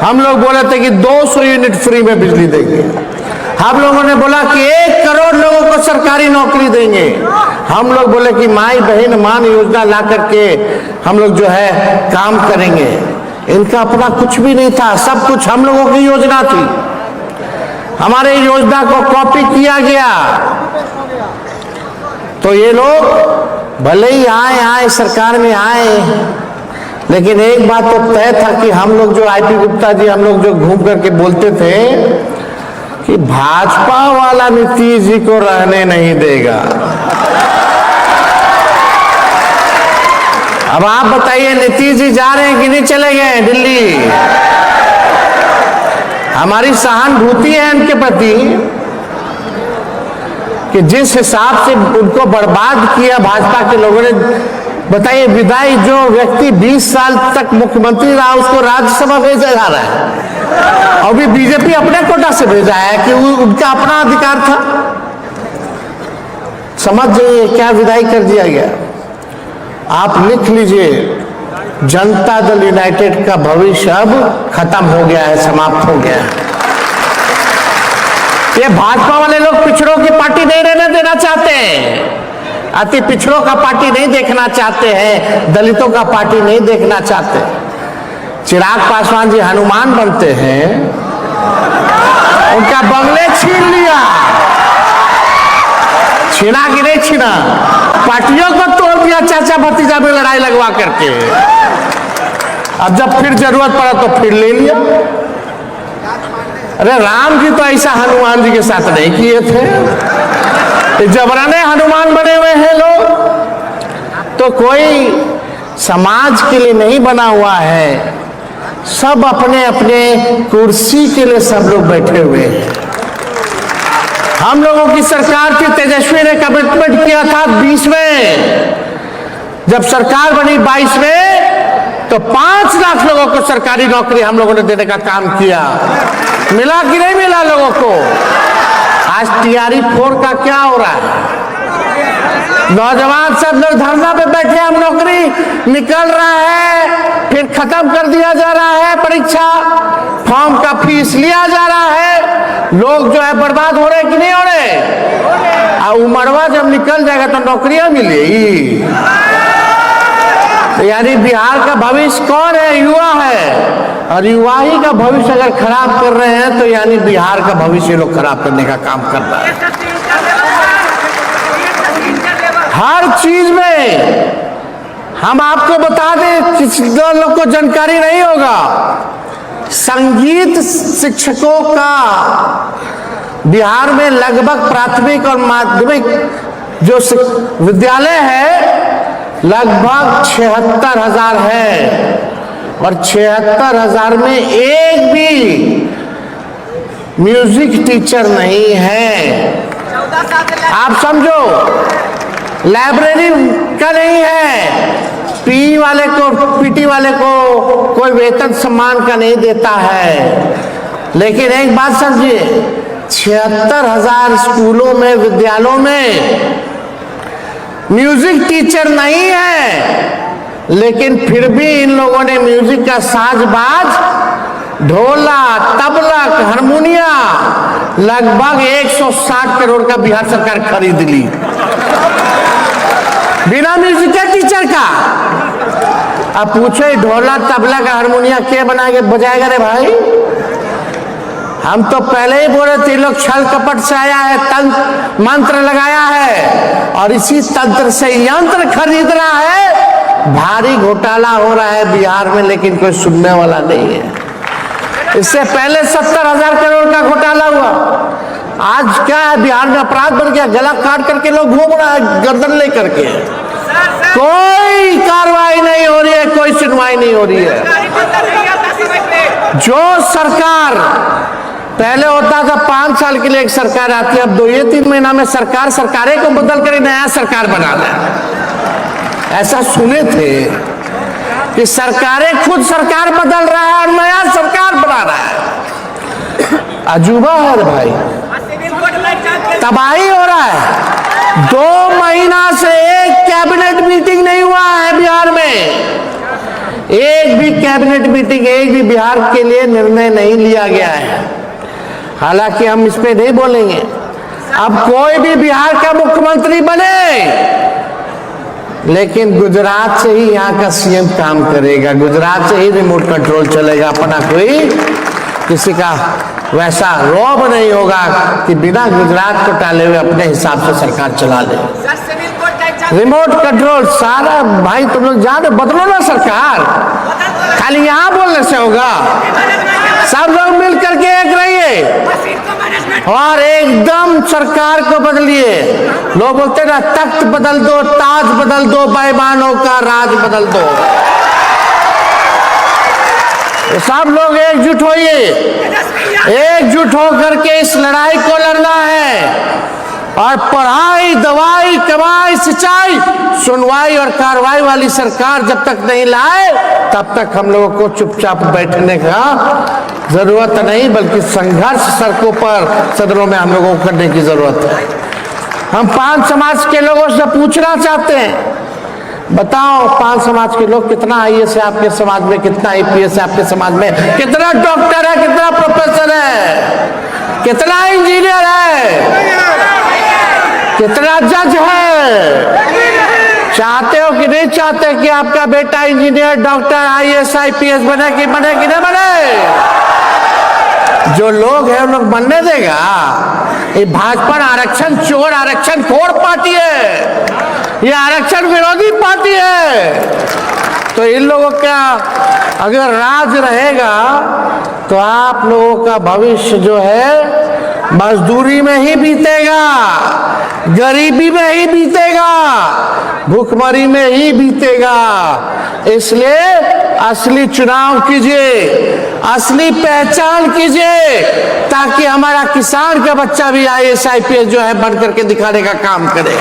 हम लोग बोले थे कि 200 यूनिट फ्री में बिजली देंगे। हम लोगों ने बोला कि 1 करोड़ लोगों को सरकारी नौकरी देंगे। हम लोग बोले कि माई बहन मान योजना ला करके हम लोग जो है काम करेंगे। इनका अपना कुछ भी नहीं था, सब कुछ हम लोगों की योजना थी। हमारे योजना को कॉपी किया गया। तो ये लोग भले ही आए सरकार में आए, लेकिन एक बात तो तय था कि हम लोग जो आईपी गुप्ता जी हम लोग जो घूम करके बोलते थे कि भाजपा वाला नीतीश जी को रहने नहीं देगा। अब आप बताइए, नीतीश जी जा रहे हैं कि नहीं चले गए दिल्ली? हमारी सहानुभूति है उनके प्रति कि जिस हिसाब से उनको बर्बाद किया भाजपा के लोगों ने। बताइए, विदाई जो व्यक्ति 20 साल तक मुख्यमंत्री रहा उसको राज्यसभा भेजा जा रहा है, और भी बीजेपी अपने कोटा से भेजा है कि उनका अपना अधिकार था। समझ जाइए क्या विदाई कर दिया गया। आप लिख लीजिए, जनता दल यूनाइटेड का भविष्य अब खत्म हो गया है, समाप्त हो गया है। ये भाजपा वाले लोग पिछड़ों की पार्टी नहीं रहने देना चाहते हैं, अति पिछड़ों का पार्टी नहीं देखना चाहते हैं, दलितों का पार्टी नहीं देखना चाहते। चिराग पासवान जी हनुमान बनते हैं, उनका बंगले छीन लिया। छीना कि नहीं छीना? पार्टियों को तोड़ दिया चाचा भतीजा में लड़ाई लगवा करके। अब जब फिर जरूरत पड़ा तो फिर ले लिया। अरे राम जी तो ऐसा हनुमान जी के साथ नहीं किए थे, जबराने हनुमान बने हुए हैं लोग। तो कोई समाज के लिए नहीं बना हुआ है, सब अपने अपने कुर्सी के लिए सब लोग बैठे हुए हैं। हम लोगों की सरकार थी, तेजस्वी ने कमिटमेंट किया था 20 में, जब सरकार बनी 22 में तो 5 लाख लोगों को सरकारी नौकरी हम लोगों ने देने का काम किया। मिला कि नहीं मिला लोगों को? आज टीआरई 4 का क्या हो रहा है? नौजवान सब लोग धरना पे बैठे, हम नौकरी निकल रहा है, फिर खत्म कर दिया जा रहा है परीक्षा, फॉर्म का फीस लिया जा रहा है। लोग जो है बर्बाद हो रहे कि नहीं हो रहे? और उमरवा जब निकल जाएगा तो नौकरियां मिलेगी। यानी बिहार का भविष्य कौन है? युवा है। और युवा ही का भविष्य अगर खराब कर रहे हैं तो यानी बिहार का भविष्य लोग खराब करने का काम कर रहा है। हर चीज में हम आपको बता दें, जो लोग को जानकारी नहीं होगा, संगीत शिक्षकों का बिहार में लगभग प्राथमिक और माध्यमिक जो विद्यालय है लगभग 76,000 है, और 76,000 में एक भी म्यूजिक टीचर नहीं है। आप समझो, लाइब्रेरी का नहीं है, पी वाले को पीटी वाले को कोई वेतन सम्मान का नहीं देता है। लेकिन एक बात समझिए, 76,000 स्कूलों में विद्यालयों में म्यूजिक टीचर नहीं है, लेकिन फिर भी इन लोगों ने म्यूजिक का साजबाज, ढोला, तबला, हारमोनिया लगभग 160 करोड़ का बिहार सरकार खरीद ली बिना म्यूजिक के टीचर का। अब पूछे ढोला, तबला का हारमोनिया क्या बनाएगा, बजाएगा रे भाई? हम तो पहले ही बोले थे, लोग छल कपट से आया है, तंत्र मंत्र लगाया है, और इसी तंत्र से यंत्र खरीद रहा है। भारी घोटाला हो रहा है बिहार में, लेकिन कोई सुनने वाला नहीं है। इससे पहले 70,000 करोड़ का घोटाला हुआ। आज क्या है, बिहार में अपराध बढ़ गया, गला काट करके लोग घूम रहा है गर्दन लेकर के। कोई कार्रवाई नहीं हो रही है, कोई सुनवाई नहीं हो रही है। जो सरकार पहले होता था 5 साल के लिए एक सरकार आती है, अब 2-3 महीना में सरकारें को बदल कर नया सरकार बना ले। ऐसा सुने थे कि सरकारें खुद सरकार बदल रहा है और नया सरकार बना रहा है। अजूबा है भाई, तबाही हो रहा है। 2 महीना से एक कैबिनेट मीटिंग नहीं हुआ है बिहार में। एक भी कैबिनेट मीटिंग, एक भी बिहार के लिए निर्णय नहीं लिया गया है। हालांकि हम इस पे नहीं बोलेंगे। अब कोई भी बिहार का मुख्यमंत्री बने, लेकिन गुजरात से ही यहाँ का सीएम काम करेगा, गुजरात से ही रिमोट कंट्रोल चलेगा। अपना कोई किसी का वैसा रौब नहीं होगा कि बिना गुजरात को टाले हुए अपने हिसाब से सरकार चला ले। रिमोट कंट्रोल सारा भाई तुम लोग जानो, बदलो ना सरकार, खाली यहाँ बोलने से होगा। सब लोग मिल करके एक रहिए और एकदम सरकार को बदलिए। लोग बोलते ना तख्त बदल दो, ताज बदल दो, बेईमानों का राज बदल दो। सब लोग एकजुट होइए, एकजुट होकर के इस लड़ाई को लड़ना है। और पढ़ाई, दवाई, कमाई, सिंचाई, सुनवाई और कार्रवाई वाली सरकार जब तक नहीं लाए तब तक हम लोगों को चुपचाप बैठने का जरूरत नहीं, बल्कि संघर्ष सड़कों पर, सदनों में हम लोगों को करने की जरूरत है। हम 5 समाज के लोगों से पूछना चाहते हैं, बताओ 5 समाज के लोग कितना आईएएस है आपके समाज में, कितना आईपीएस है आपके समाज में, कितना डॉक्टर है, कितना प्रोफेसर है, कितना इंजीनियर है, कितना जज है? चाहते हो कि नहीं चाहते कि आपका बेटा इंजीनियर, डॉक्टर, आईएएस, आईपीएस बने कि नहीं बने? जो लोग हैं उन लोग बनने देगा? ये भाजपा आरक्षण चोर, आरक्षण खोर पार्टी है, ये आरक्षण विरोधी पार्टी है। तो इन लोगों का अगर राज रहेगा तो आप लोगों का भविष्य जो है मजदूरी में ही बीतेगा, गरीबी में ही बीतेगा, भूखमरी में ही बीतेगा। इसलिए असली चुनाव कीजिए, असली पहचान कीजिए, ताकि हमारा किसान का बच्चा भी आईएएस, आईपीएस जो है बन करके दिखाने का काम करे।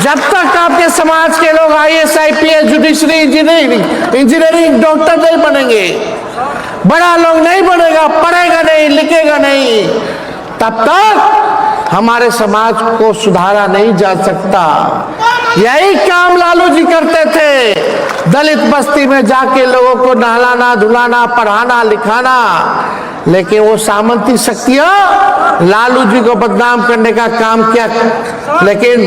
जब तक आपके समाज के लोग IAS, IPS, judiciary, engineering, doctor नहीं बनेंगे, बड़ा लोग नहीं बनेगा, पढ़ेगा नहीं, लिखेगा नहीं, तब तक हमारे समाज को सुधारा नहीं जा सकता। यही काम लालू जी करते थे, दलित बस्ती में जाके लोगों को नहलाना, धुलाना, पढ़ाना, लिखाना। लेकिन वो सामंती शक्तियां लालू जी को बदनाम करने का काम किया। लेकिन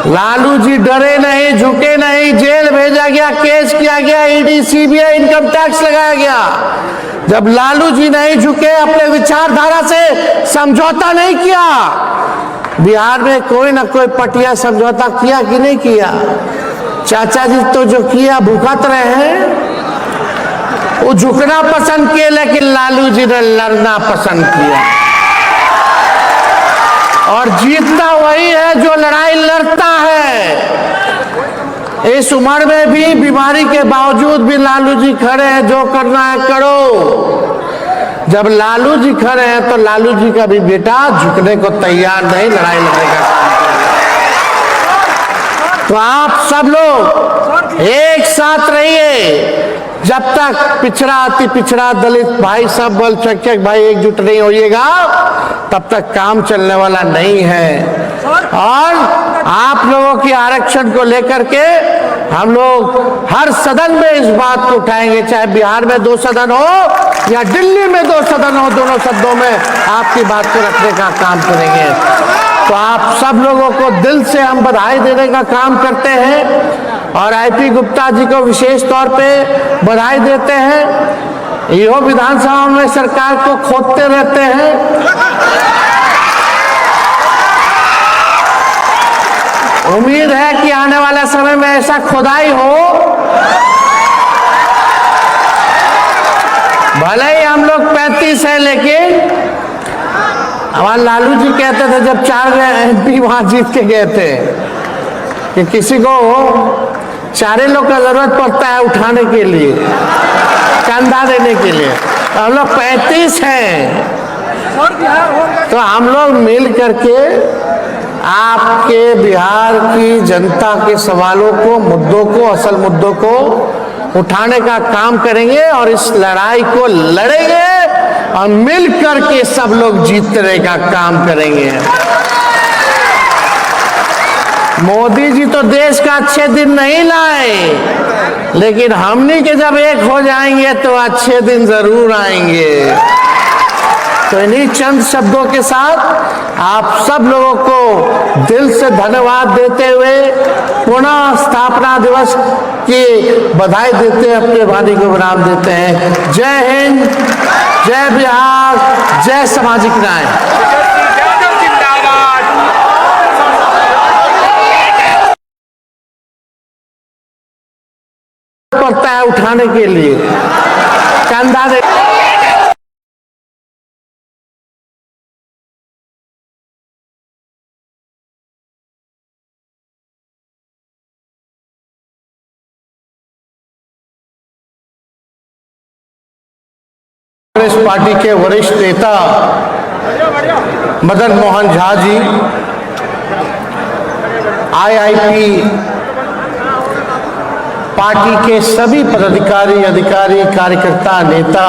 लालू जी डरे नहीं, झुके नहीं, जेल भेजा गया, केस किया गया, ईडी, सीबीआई, इनकम टैक्स लगाया गया। जब लालू जी नहीं झुके, अपने विचारधारा से समझौता नहीं किया, बिहार में कोई ना कोई पटिया समझौता किया कि नहीं किया? चाचा जी तो जो किया भुगत रहे हैं। वो झुकना पसंद किए, लेकिन लालू जी ने लड़ना पसंद किया। और जीतना वही है जो लड़ाई लड़ता है। इस उम्र में भी, बीमारी के बावजूद भी लालू जी खड़े हैं, जो करना है करो। जब लालू जी खड़े हैं तो लालू जी का भी बेटा झुकने को तैयार नहीं, लड़ाई लड़ने का काम करेगा। तो आप सब लोग एक साथ रहिए। जब तक पिछड़ा, अति पिछड़ा, दलित भाई, सब अल्पसंख्यक भाई एकजुट नहीं होइएगा, तब तक काम चलने वाला नहीं है। और आप लोगों की आरक्षण को लेकर के हम लोग हर सदन में इस बात को उठाएंगे, चाहे बिहार में 2 सदन हो या दिल्ली में 2 सदन हो, दोनों सदनों में आपकी बात को रखने का काम करेंगे। तो आप सब लोगों को दिल से हम बधाई देने का काम करते हैं और आईपी गुप्ता जी को विशेष तौर पे बधाई देते हैं। यो विधानसभा में सरकार को खोदते रहते हैं। उम्मीद है कि आने वाले समय में ऐसा खुदाई हो, भले ही हम लोग 35 है, लेकिन हमारे लालू जी कहते थे जब 4 एमपी वहां जीत के गए थे कि किसी को 4 लोग का जरूरत पड़ता है उठाने के लिए, कंधा देने के लिए। हम लोग 35 हैं, तो हम लोग मिल करके आपके बिहार की जनता के सवालों को, मुद्दों को, असल मुद्दों को उठाने का काम करेंगे और इस लड़ाई को लड़ेंगे और मिल करके सब लोग जीतने का काम करेंगे। मोदी जी तो देश का अच्छे दिन नहीं लाए, लेकिन हमनी के जब एक हो जाएंगे तो अच्छे दिन जरूर आएंगे। तो इन्हीं चंद शब्दों के साथ आप सब लोगों को दिल से धन्यवाद देते हुए पुनः स्थापना दिवस की बधाई देते हैं, अपने वाणी को विराम देते हैं। जय हिंद, जय बिहार, जय सामाजिक न्याय। पड़ता है उठाने के लिए चंदा दे। कांग्रेस पार्टी के वरिष्ठ नेता मदन मोहन झा जी, आईआईपी पार्टी के सभी पदाधिकारी, अधिकारी, कार्यकर्ता, नेता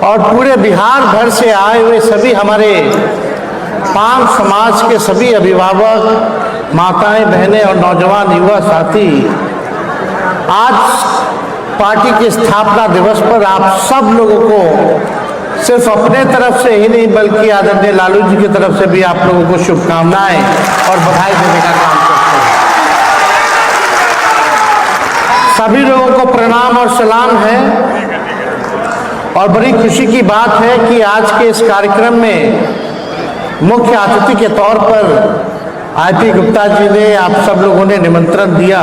और पूरे बिहार भर से आए हुए सभी हमारे पांच समाज के सभी अभिभावक, माताएं, बहनें और नौजवान युवा साथी, आज पार्टी के स्थापना दिवस पर आप सब लोगों को सिर्फ अपने तरफ से ही नहीं बल्कि आदरणीय लालू जी की तरफ से भी आप लोगों को शुभकामनाएं और बधाई देने का काम करते हैं। सभी लोगों को प्रणाम और सलाम है। और बड़ी खुशी की बात है कि आज के इस कार्यक्रम में मुख्य अतिथि के तौर पर आईपी गुप्ता जी ने, आप सब लोगों ने निमंत्रण दिया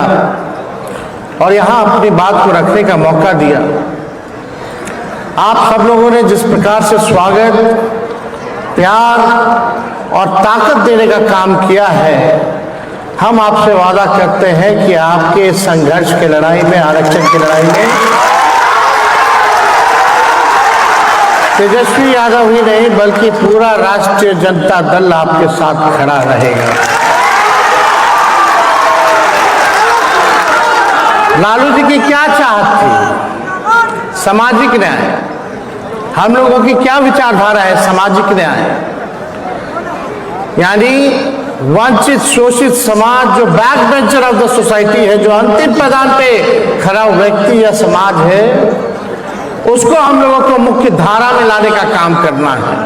और यहाँ अपनी बात को रखने का मौका दिया। आप सब लोगों ने जिस प्रकार से स्वागत, प्यार और ताकत देने का काम किया है, हम आपसे वादा करते हैं कि आपके संघर्ष की लड़ाई में, आरक्षण की लड़ाई में तेजस्वी यादव ही नहीं बल्कि पूरा राष्ट्रीय जनता दल आपके साथ खड़ा रहेगा। लालू जी की क्या चाहत थी? सामाजिक न्याय। हम लोगों की क्या विचारधारा है? सामाजिक न्याय, यानी वंचित शोषित समाज, जो back bencher of the society है, जो अंतिम पैदान पे खड़ा व्यक्ति या समाज है, उसको हम लोगों को मुख्य धारा में लाने का काम करना है।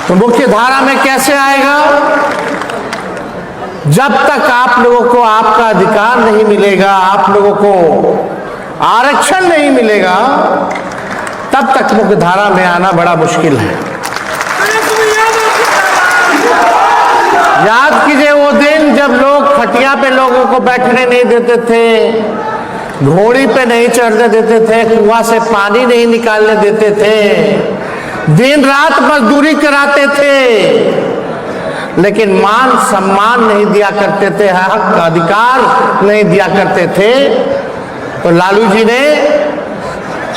तो मुख्य धारा में कैसे आएगा? जब तक आप लोगों को आपका अधिकार नहीं मिलेगा, आप लोगों को आरक्षण नहीं मिलेगा, तब तक मुख्य धारा में आना बड़ा मुश्किल है। याद कीजिए वो दिन जब लोग खटिया पे लोगों को बैठने नहीं देते थे, घोड़ी पे नहीं चढ़ने देते थे, कुआं से पानी नहीं निकालने देते थे, दिन रात मजदूरी कराते थे, लेकिन मान सम्मान नहीं दिया करते थे, हक अधिकार नहीं दिया करते थे। तो लालू जी ने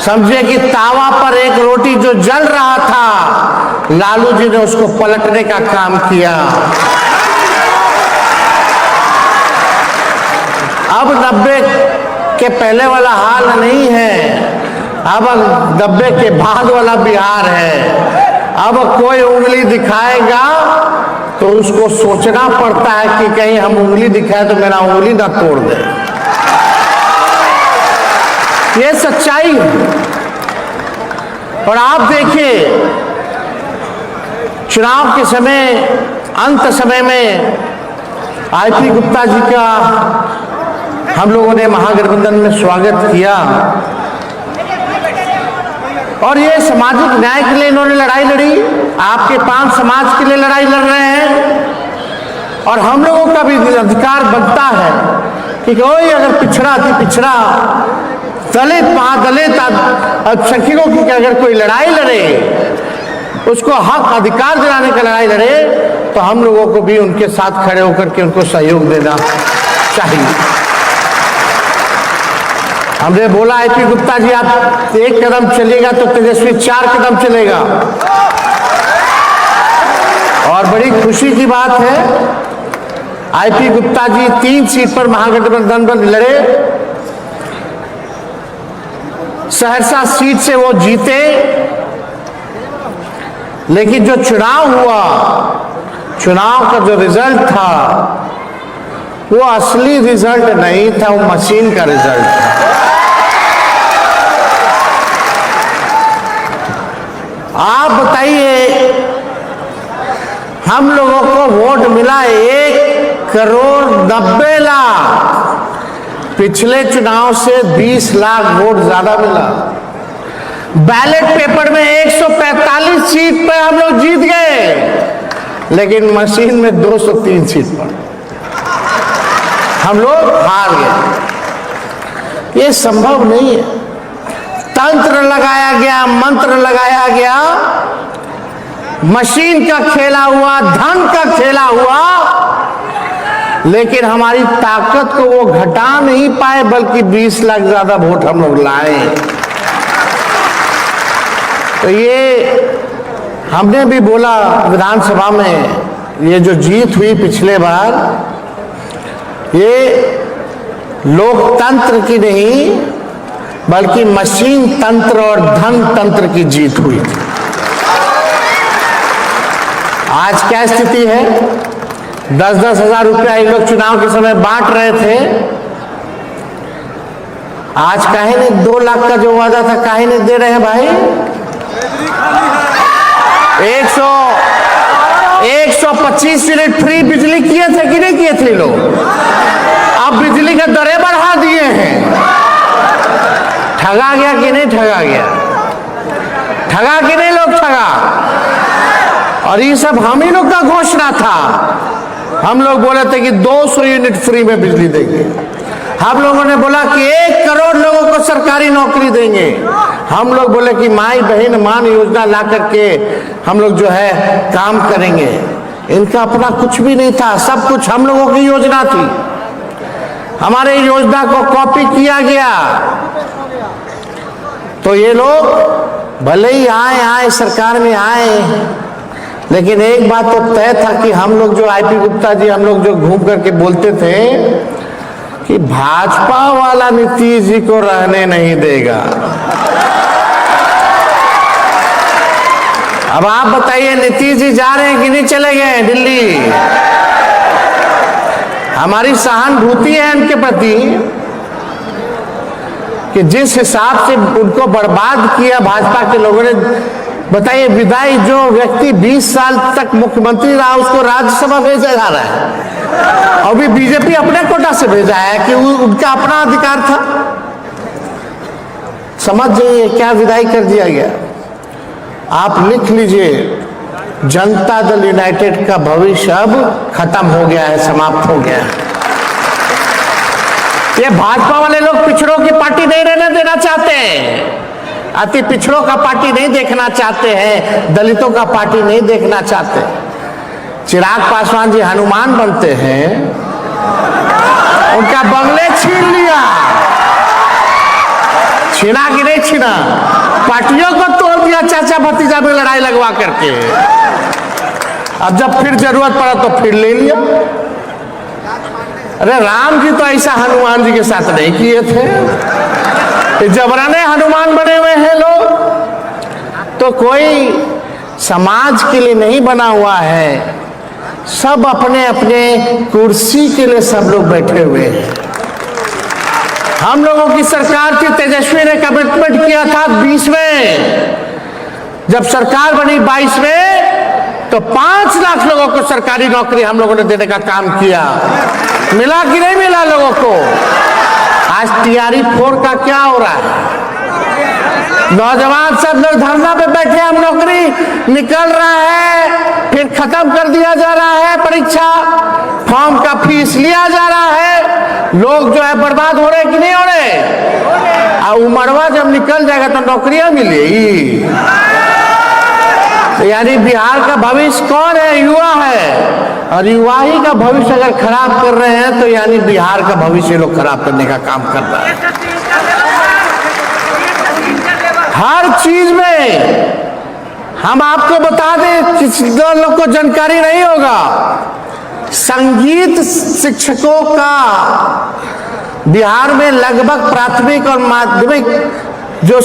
समझे कि तावा पर एक रोटी जो जल रहा था, लालू जी ने उसको पलटने का काम किया। अब 90 के पहले वाला हाल नहीं है, अब 90 के बाद वाला बिहार है। अब कोई उंगली दिखाएगा तो उसको सोचना पड़ता है कि कहीं हम उंगली दिखाए तो मेरा उंगली ना तोड़ दे। ये सच्चाई है। और आप देखिए, चुनाव के समय, अंत समय में आईपी गुप्ता जी का हम लोगों ने महागठबंधन में स्वागत किया और ये सामाजिक न्याय के लिए इन्होंने लड़ाई लड़ी। आपके 5 समाज के लिए लड़ाई लड़ रहे हैं और हम लोगों का भी अधिकार बनता है कि कोई अगर पिछड़ा थी, पिछड़ा दलित, महादलित, अल्पसंख्यकों की अगर कोई लड़ाई लड़े, उसको हक अधिकार दिलाने का लड़ाई लड़े, तो हम लोगों को भी उनके साथ खड़े होकर के उनको सहयोग देना चाहिए। हमने बोला आईपी गुप्ता जी आप 1 कदम चलेगा तो तेजस्वी 4 कदम चलेगा। और बड़ी खुशी की बात है, आईपी गुप्ता जी 3 सीट पर महागठबंधन पर लड़े, सहरसा सीट से वो जीते, लेकिन जो चुनाव हुआ चुनाव का जो रिजल्ट था वो असली रिजल्ट नहीं था, वो मशीन का रिजल्ट था। आप बताइए, हम लोगों को वोट मिला 1,90,00,000, पिछले चुनाव से 20 लाख वोट ज्यादा मिला। बैलेट पेपर में 145 सीट पर हम लोग जीत गए, लेकिन मशीन में 203 सीट पर हम लोग हार गए। ये संभव नहीं है। तंत्र लगाया गया, मंत्र लगाया गया, मशीन का खेला हुआ, धन का खेला हुआ, लेकिन हमारी ताकत को वो घटा नहीं पाए, बल्कि 20 लाख ज्यादा वोट हम लोग लाए। तो ये हमने भी बोला विधानसभा में, ये जो जीत हुई पिछले बार, ये लोकतंत्र की नहीं बल्कि मशीन तंत्र और धन तंत्र की जीत हुई थी। आज क्या स्थिति है? 10-10 हजार रुपया ये लोग चुनाव के समय बांट रहे थे। आज काहे नहीं 2 लाख का जो वादा था, काहे नहीं दे रहे हैं भाई? 125 यूनिट फ्री बिजली किए थे कि नहीं किए थे लोग? अब बिजली के दरें बढ़ा दिए हैं। ठगा गया कि नहीं ठगा गया? ठगा कि नहीं लोग ठगा? और ये सब हम ही लोग का घोषणा था। हम लोग बोले थे कि 200 यूनिट फ्री में बिजली देंगे। हम लोगों ने बोला कि 1 करोड़ लोगों को सरकारी नौकरी देंगे। हम लोग बोले कि माई बहन मान योजना ला करके हम लोग जो है काम करेंगे। इनका अपना कुछ भी नहीं था, सब कुछ हम लोगों की योजना थी। हमारे योजना को कॉपी किया गया। तो ये लोग भले ही आए सरकार में आए, लेकिन एक बात तो तय था कि हम लोग जो आईपी गुप्ता जी, हम लोग जो घूम करके बोलते थे कि भाजपा वाला नीतीश जी को रहने नहीं देगा। अब आप बताइए, नीतीश जी जा रहे हैं कि नहीं चले गए दिल्ली? हमारी सहानुभूति है उनके प्रति कि जिस हिसाब से उनको बर्बाद किया भाजपा के लोगों ने। बताइए, विदाई जो व्यक्ति 20 साल तक मुख्यमंत्री रहा, उसको राज्यसभा भेजा जा रहा है। और भी बीजेपी अपने कोटा से भेजा है कि उनका अपना अधिकार था। समझ जाइए क्या विदाई कर दिया गया। आप लिख लीजिए, जनता दल यूनाइटेड का भविष्य अब खत्म हो गया है, समाप्त हो गया है। ये भाजपा वाले लोग पिछड़ों की पार्टी नहीं रहने देना चाहते हैं, अति पिछड़ों का पार्टी नहीं देखना चाहते हैं, दलितों का पार्टी नहीं देखना चाहते। चिराग पासवान जी हनुमान बनते हैं, उनका बंगले छीन लिया। छीना कि नहीं छीना? पार्टियों को तोड़ दिया चाचा भतीजा में लड़ाई लगवा करके। अब जब फिर जरूरत पड़ा तो फिर ले लिया। अरे राम जी तो ऐसा हनुमान जी के साथ नहीं किए थे। जबराने हनुमान बने हुए हैं लोग। तो कोई समाज के लिए नहीं बना हुआ है, सब अपने अपने कुर्सी के लिए सब लोग बैठे हुए हैं। हम लोगों की सरकार थी, तेजस्वी ने कमिटमेंट किया था 20 में, जब सरकार बनी 22 में, तो 5 लाख लोगों को सरकारी नौकरी हम लोगों ने देने का काम किया। मिला कि नहीं मिला लोगों को? आज TRE 4 का क्या हो रहा है? नौजवान सब लोग धरना पे बैठे, हम नौकरी निकल रहा है, फिर खत्म कर दिया जा रहा है परीक्षा, फॉर्म का फीस लिया जा रहा है। लोग जो है बर्बाद हो रहे कि नहीं हो रहे? और उमरवा जब निकल जाएगा तो नौकरियां मिलेगी। तो यानी बिहार का भविष्य कौन है? युवा है। और युवा ही का भविष्य अगर खराब कर रहे हैं तो यानी बिहार का भविष्य लोग खराब करने का काम कर रहा है। हर चीज में हम आपको बता दें, किसी लोग को जानकारी नहीं होगा, संगीत शिक्षकों का बिहार में लगभग प्राथमिक और माध्यमिक जो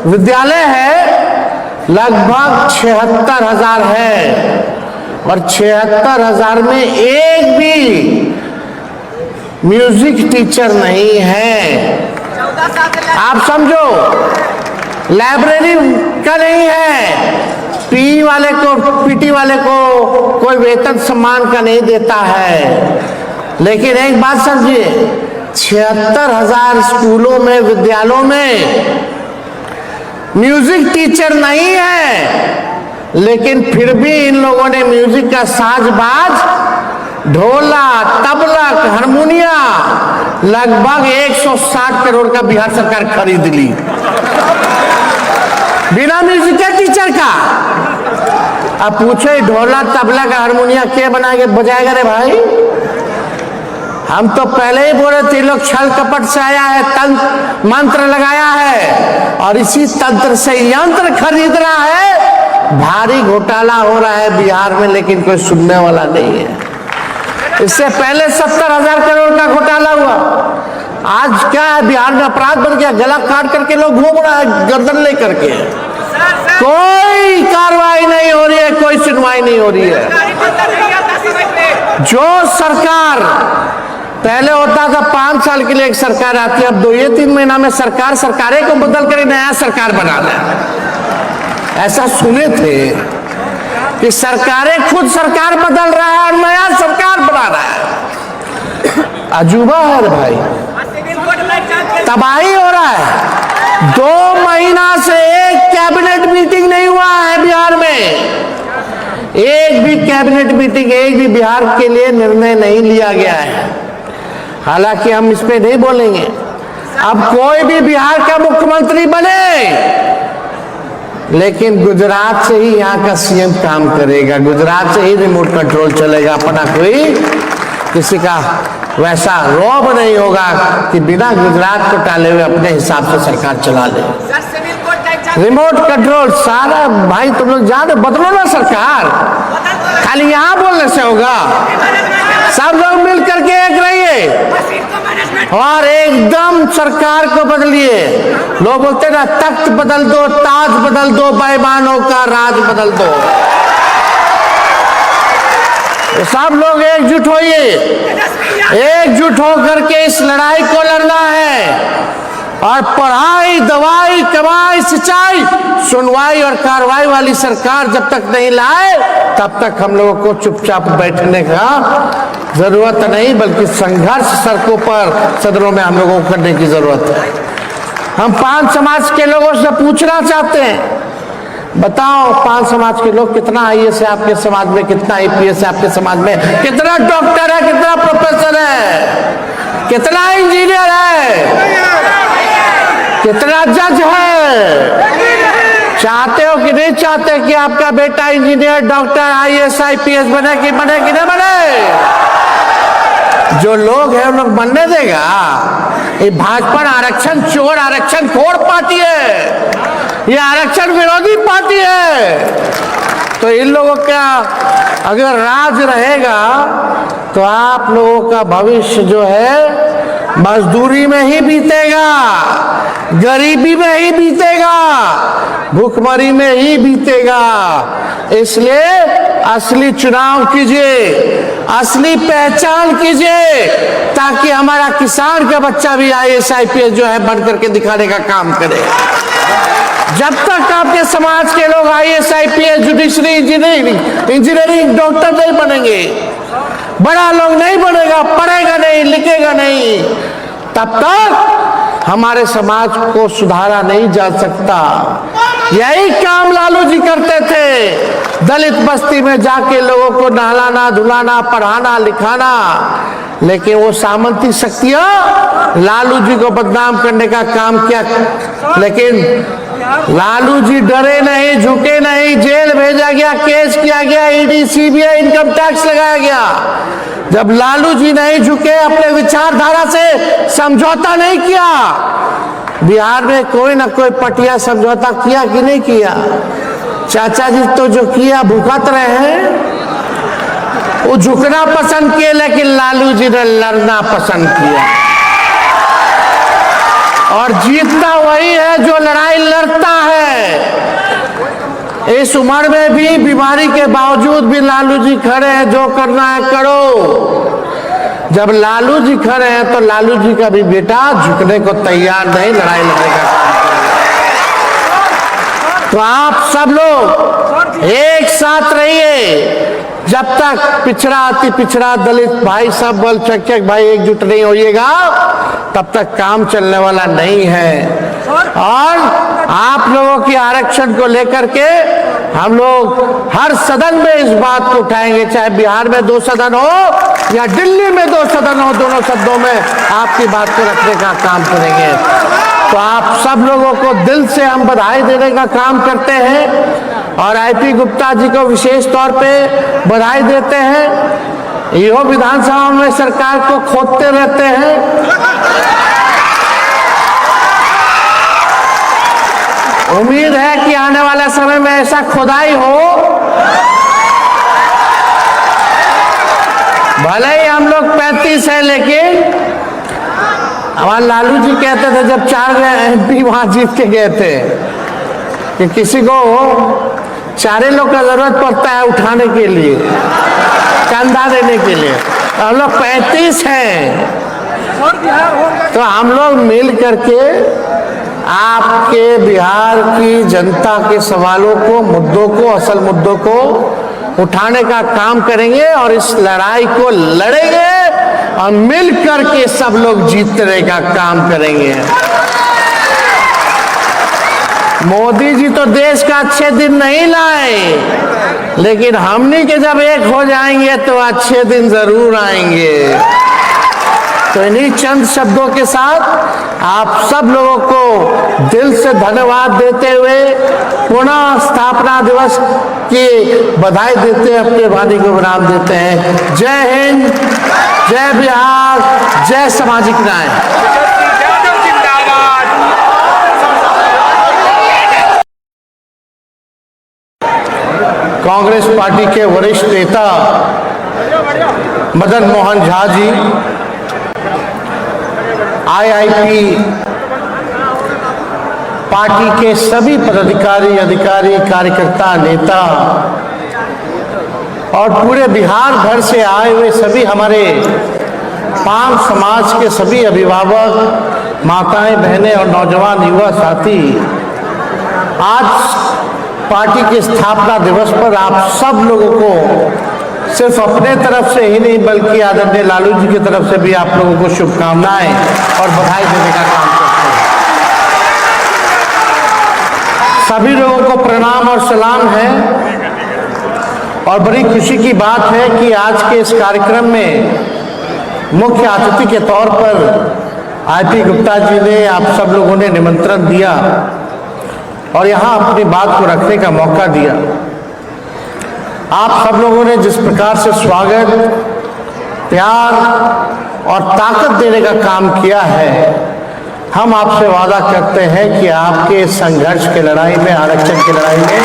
विद्यालय है लगभग 76,000 है। और 76,000 में एक भी म्यूजिक टीचर नहीं है। आप समझो, लाइब्रेरी का नहीं है, पी वाले को, पीटी वाले को कोई वेतन सम्मान का नहीं देता है। लेकिन एक बात समझिए, 76,000 स्कूलों में, विद्यालयों में म्यूजिक टीचर नहीं है, लेकिन फिर भी इन लोगों ने म्यूजिक का साजबाज, ढोला, तबला, हारमोनिया लगभग 160 करोड़ का बिहार सरकार खरीद ली बिना म्यूजिक के टीचर का। अब पूछे ढोला, तबला का हारमोनिया क्या बना के बजाएगा रे भाई? हम तो पहले ही बोले थे, लोग छल कपट से आया है, तंत्र मंत्र लगाया है और इसी तंत्र से यंत्र खरीद रहा है। भारी घोटाला हो रहा है बिहार में, लेकिन कोई सुनने वाला नहीं है। इससे पहले 70,000 करोड़ का घोटाला हुआ। आज क्या है, बिहार में अपराध बन गया, गला काट करके लोग घूम रहा है गर्दन लेकर के। कोई कार्रवाई नहीं हो रही है, कोई सुनवाई नहीं हो रही है। जो सरकार पहले होता था 5 साल के लिए एक सरकार आती है, अब 2-3 महीना में सरकारें को बदल कर नया सरकार बना रहे। ऐसा सुने थे कि सरकारें खुद सरकार बदल रहा है और नया सरकार बना रहा है। अजूबा है भाई, तबाही हो रहा है। 2 महीना से एक कैबिनेट मीटिंग नहीं हुआ है बिहार में। एक भी कैबिनेट मीटिंग, एक भी बिहार के लिए निर्णय नहीं लिया गया है। हालांकि हम इस पे नहीं बोलेंगे। अब कोई भी बिहार का मुख्यमंत्री बने, लेकिन गुजरात से ही यहाँ का सीएम काम करेगा, गुजरात से ही रिमोट कंट्रोल चलेगा। अपना कोई किसी का वैसा रौब नहीं होगा कि बिना गुजरात को टाले हुए अपने हिसाब से सरकार चला ले। रिमोट कंट्रोल सारा भाई तुम लोग जान, बदलो ना सरकार, खाली यहाँ बोलने से होगा। सब लोग मिल करके एक रहिए और एकदम सरकार को बदलिए। लोग बोलते ना, तख्त बदल दो, ताज बदल दो, बेईमानों का राज बदल दो। तो सब लोग एकजुट होइए, एकजुट होकर के इस लड़ाई को लड़ना है। और पढ़ाई, दवाई, कमाई, सिंचाई, सुनवाई और कार्रवाई वाली सरकार जब तक नहीं लाए, तब तक हम लोगों को चुपचाप बैठने का जरूरत नहीं, बल्कि संघर्ष सड़कों पर, सदनों में हम लोगों को करने की जरूरत है। हम 5 समाज के लोगों से पूछना चाहते हैं, बताओ 5 समाज के लोग, कितना आईएएस है आपके समाज में, कितना आईपीएस है आपके समाज में, कितना डॉक्टर है, कितना प्रोफेसर है, कितना इंजीनियर है, कितना जज है? चाहते हो कि नहीं चाहते कि आपका बेटा इंजीनियर, डॉक्टर, आईएएस, आईपीएस बने कि नहीं बने? जो लोग हैं उन लोग बनने देगा? ये भाजपा आरक्षण चोर, आरक्षण खोर पार्टी है, ये आरक्षण विरोधी पार्टी है। तो इन लोगों का अगर राज रहेगा तो आप लोगों का भविष्य जो है मजदूरी में ही बीतेगा, गरीबी में ही बीतेगा, भूखमरी में ही बीतेगा। इसलिए असली चुनाव कीजिए, असली पहचान कीजिए, ताकि हमारा किसान का बच्चा भी आईएएस, आईपीएस जो है बन करके दिखाने का काम करे। जब तक आपके समाज के लोग IAS, IPS, judiciary, engineering, doctor नहीं बनेंगे, बड़ा लोग नहीं बनेगा, पढ़ेगा नहीं, लिखेगा नहीं, तब तक हमारे समाज को सुधारा नहीं जा सकता। यही काम लालू जी करते थे, दलित बस्ती में जाके लोगों को नहलाना, धुलाना, पढ़ाना, लिखाना। लेकिन वो सामंती शक्तियां लालू जी को बदनाम करने का काम किया। लेकिन लालू जी डरे नहीं, झुके नहीं, जेल भेजा गया, केस किया गया, ईडी, सीबीआई, इनकम टैक्स लगाया गया। जब लालू जी नहीं झुके, अपने विचारधारा से समझौता नहीं किया, बिहार में कोई ना कोई पटिया समझौता किया कि नहीं किया? चाचा जी तो जो किया भुगत रहे हैं। वो झुकना पसंद किए, लेकिन लालू जी ने लड़ना पसंद किया। और जीतता वही है जो लड़ाई लड़ता है। इस उम्र में भी बीमारी के बावजूद भी लालू जी खड़े हैं, जो करना है करो। जब लालू जी खड़े हैं तो लालू जी का भी बेटा झुकने को तैयार नहीं, लड़ाई लड़ने का काम। तो आप सब लोग एक साथ रहिए। जब तक पिछड़ा अति पिछड़ा दलित भाई सब बल चक्के भाई एकजुट नहीं होइएगा, तब तक काम चलने वाला नहीं है। और आप लोगों की आरक्षण को लेकर के हम लोग हर सदन में इस बात को उठाएंगे, चाहे बिहार में 2 सदन हो या दिल्ली में 2 सदन हो, दोनों सदनों में आपकी बात को रखने का काम करेंगे। तो आप सब लोगों को दिल से हम बधाई देने का काम करते हैं और आईपी गुप्ता जी को विशेष तौर पे बधाई देते हैं। यो विधानसभा में सरकार को खोदते रहते हैं। उम्मीद है कि आने वाले समय में ऐसा खुदाई हो, भले ही हम लोग 35 है, लेकिन हमारे लालू जी कहते थे जब 4 MP वहां जीत के गए थे कि किसी को 4 लोग का जरूरत पड़ता है उठाने के लिए, चंदा देने के लिए। हम लोग 35 हैं, तो हम लोग मिल करके आपके बिहार की जनता के सवालों को, मुद्दों को, असल मुद्दों को उठाने का काम करेंगे और इस लड़ाई को लड़ेंगे और मिल करके सब लोग जीतने का काम करेंगे। मोदी जी तो देश का अच्छे दिन नहीं लाए, लेकिन हमनी के जब एक हो जाएंगे तो अच्छे दिन जरूर आएंगे। तो इन्हीं चंद शब्दों के साथ आप सब लोगों को दिल से धन्यवाद देते हुए पुनः स्थापना दिवस की बधाई देते हैं, अपने वाणी को विराम देते हैं। जय हिंद, जय बिहार, जय सामाजिक न्याय। कांग्रेस पार्टी के वरिष्ठ नेता मदन मोहन झा जी, आईआईपी पार्टी के सभी पदाधिकारी, अधिकारी, कार्यकर्ता, नेता और पूरे बिहार भर से आए हुए सभी हमारे पांच समाज के सभी अभिभावक, माताएं, बहनें और नौजवान युवा साथी, आज पार्टी के स्थापना दिवस पर आप सब लोगों को सिर्फ अपने तरफ से ही नहीं बल्कि आदरणीय लालू जी की तरफ से भी आप लोगों को शुभकामनाएं और बधाई देने का काम करते हैं। सभी लोगों को प्रणाम और सलाम है और बड़ी खुशी की बात है कि आज के इस कार्यक्रम में मुख्य अतिथि के तौर पर आईपी गुप्ता जी ने, आप सब लोगों ने निमंत्रण दिया और यहाँ अपनी बात को रखने का मौका दिया। आप सब लोगों ने जिस प्रकार से स्वागत, प्यार और ताकत देने का काम किया है, हम आपसे वादा करते हैं कि आपके संघर्ष की लड़ाई में, आरक्षण की लड़ाई में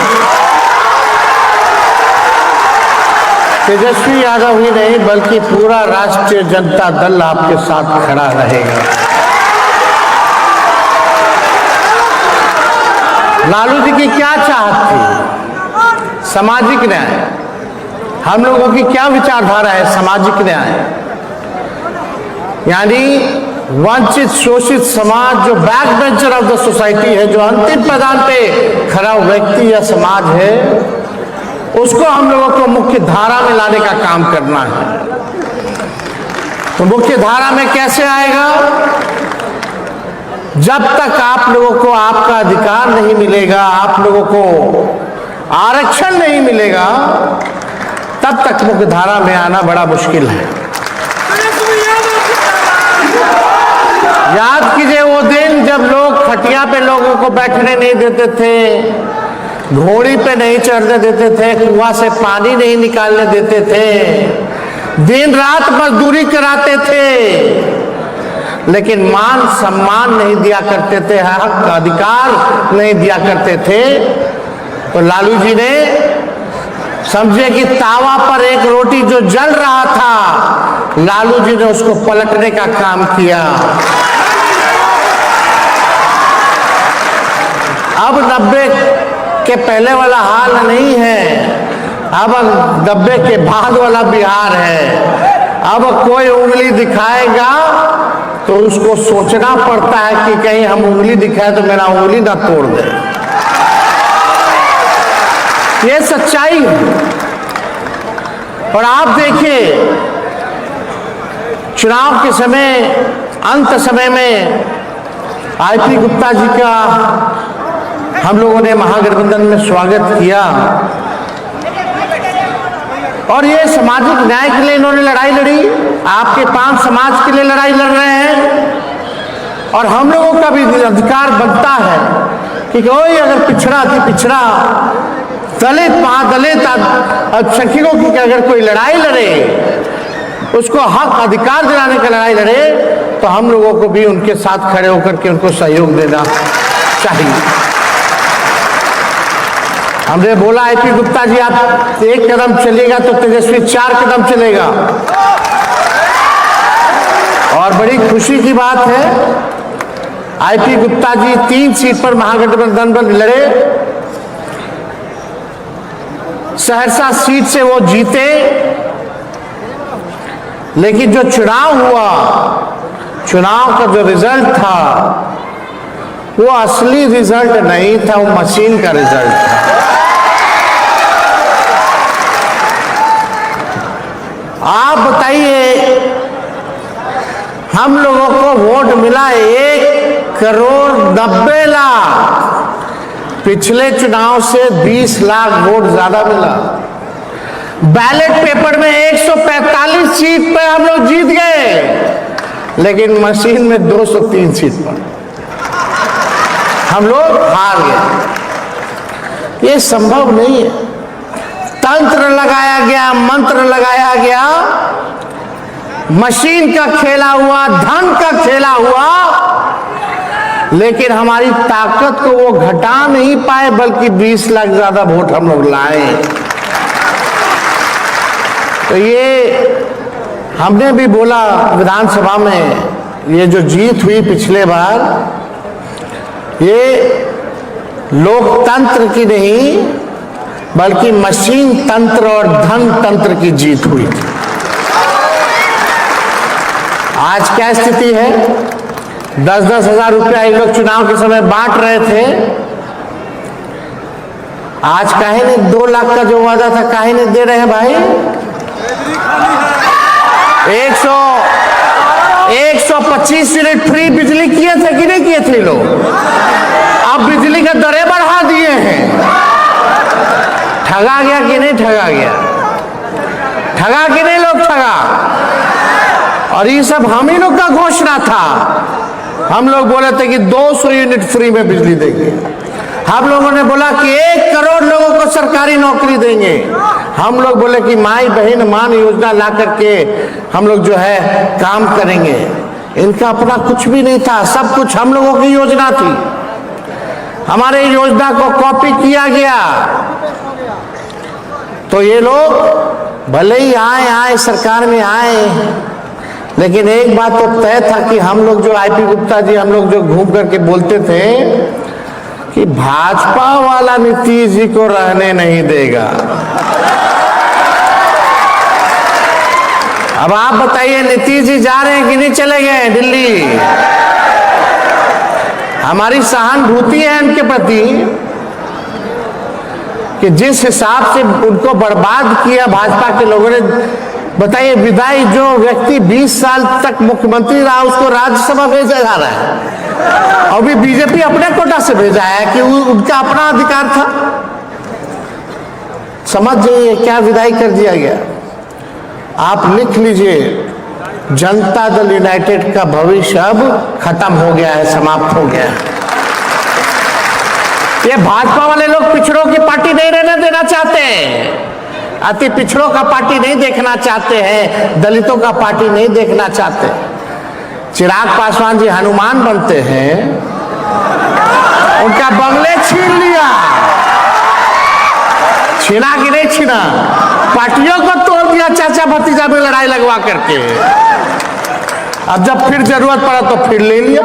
तेजस्वी यादव ही नहीं बल्कि पूरा राष्ट्रीय जनता दल आपके साथ खड़ा रहेगा। लालू जी की क्या चाहत थी? सामाजिक न्याय। हम लोगों की क्या विचारधारा है? सामाजिक न्याय, यानी वंचित शोषित समाज, जो back bencher of the society है, जो अंतिम पैदान पे खड़ा व्यक्ति या समाज है, उसको हम लोगों को मुख्य धारा में लाने का काम करना है। तो मुख्य धारा में कैसे आएगा? जब तक आप लोगों को आपका अधिकार नहीं मिलेगा, आप लोगों को आरक्षण नहीं मिलेगा, तब तक मुख्य धारा में आना बड़ा मुश्किल है। याद कीजिए वो दिन जब लोग खटिया पे लोगों को बैठने नहीं देते थे, घोड़ी पे नहीं चढ़ने देते थे, कुआं से पानी नहीं निकालने देते थे, दिन रात मजदूरी कराते थे, लेकिन मान सम्मान नहीं दिया करते थे, हक अधिकार नहीं दिया करते थे। तो लालू जी ने समझे कि तावा पर एक रोटी जो जल रहा था, लालू जी ने उसको पलटने का काम किया। अब के पहले वाला हाल नहीं है, अब 90 के बाद वाला बिहार है। अब कोई उंगली दिखाएगा तो उसको सोचना पड़ता है कि कहीं हम उंगली दिखाए तो मेरा उंगली ना तोड़ दे। ये सच्चाई है। और आप देखिए, चुनाव के समय, अंत समय में आईपी गुप्ता जी का हम लोगों ने महागठबंधन में स्वागत किया और ये सामाजिक न्याय के लिए इन्होंने लड़ाई लड़ी। आपके 5 समाज के लिए लड़ाई लड़ रहे हैं और हम लोगों का भी अधिकार बनता है कि कोई अगर पिछड़ा दलित, महादलित, अल्पसंख्यकों की अगर कोई लड़ाई लड़े, उसको हक अधिकार दिलाने का लड़ाई लड़े, तो हम लोगों को भी उनके साथ खड़े होकर के उनको सहयोग देना चाहिए। हमने बोला आईपी गुप्ता जी आप 1 कदम चलेगा तो तेजस्वी 4 कदम चलेगा। और बड़ी खुशी की बात है, आईपी गुप्ता जी 3 सीट पर महागठबंधन पर लड़े। सहरसा सीट से वो जीते, लेकिन जो चुनाव हुआ, चुनाव का जो रिजल्ट था वो असली रिजल्ट नहीं था, वो मशीन का रिजल्ट था। आप बताइए, हम लोगों को वोट मिला 1,90,00,000, पिछले चुनाव से 20 लाख वोट ज्यादा मिला। बैलेट पेपर में 145 सीट पर हम लोग जीत गए, लेकिन मशीन में 203 सीट पर हम लोग हार गए। ये संभव नहीं है। तंत्र लगाया गया, मंत्र लगाया गया, मशीन का खेला हुआ, धन का खेला हुआ, लेकिन हमारी ताकत को वो घटा नहीं पाए, बल्कि 20 लाख ज्यादा वोट हम लोग लाए। तो ये हमने भी बोला विधानसभा में, ये जो जीत हुई पिछले बार, ये लोकतंत्र की नहीं बल्कि मशीन तंत्र और धन तंत्र की जीत हुई थी। आज क्या स्थिति है? 10-10 हजार रुपया ये लोग चुनाव के समय बांट रहे थे। आज काहे नहीं 2 लाख का जो वादा था, काहे नहीं दे रहे हैं भाई? 125 यूनिट फ्री बिजली किए थे कि नहीं किए थे लोग? अब बिजली के दरें बढ़ा दिए हैं। ठगा गया कि नहीं ठगा गया? ठगा कि नहीं लोग ठगा? और ये सब हम ही लोग का घोषणा था। हम लोग बोले थे कि 200 यूनिट फ्री में बिजली देंगे। हम लोगों ने बोला कि 1 करोड़ लोगों को सरकारी नौकरी देंगे। हम लोग बोले कि माई बहन मान योजना ला करके हम लोग जो है काम करेंगे। इनका अपना कुछ भी नहीं था, सब कुछ हम लोगों की योजना थी। हमारे योजना को कॉपी किया गया। तो ये लोग भले ही आए सरकार में आए, लेकिन एक बात तो तय था कि हम लोग जो आईपी गुप्ता जी, हम लोग जो घूम करके बोलते थे कि भाजपा वाला नीतीश जी को रहने नहीं देगा। अब आप बताइए, नीतीश जी जा रहे हैं कि नहीं चले गए दिल्ली? हमारी सहानुभूति है उनके प्रति कि जिस हिसाब से उनको बर्बाद किया भाजपा के लोगों ने। बताइए, विदाई जो व्यक्ति 20 साल तक मुख्यमंत्री रहा, उसको राज्यसभा भेजा जा रहा है। और भी बीजेपी अपने कोटा से भेजा है कि उनका अपना अधिकार था। समझ जाइए क्या विदाई कर दिया गया। आप लिख लीजिए, जनता दल यूनाइटेड का भविष्य अब खत्म हो गया है, समाप्त हो गया है। ये भाजपा वाले लोग पिछड़ों की पार्टी नहीं रहने देना चाहते हैं, अति पिछड़ों का पार्टी नहीं देखना चाहते हैं, दलितों का पार्टी नहीं देखना चाहते। चिराग पासवान जी हनुमान बनते हैं, उनका बंगले छीन लिया। छीना कि नहीं छीना? पार्टियों को तोड़ दिया चाचा भतीजा में लड़ाई लगवा करके। अब जब फिर जरूरत पड़ा तो फिर ले लिया।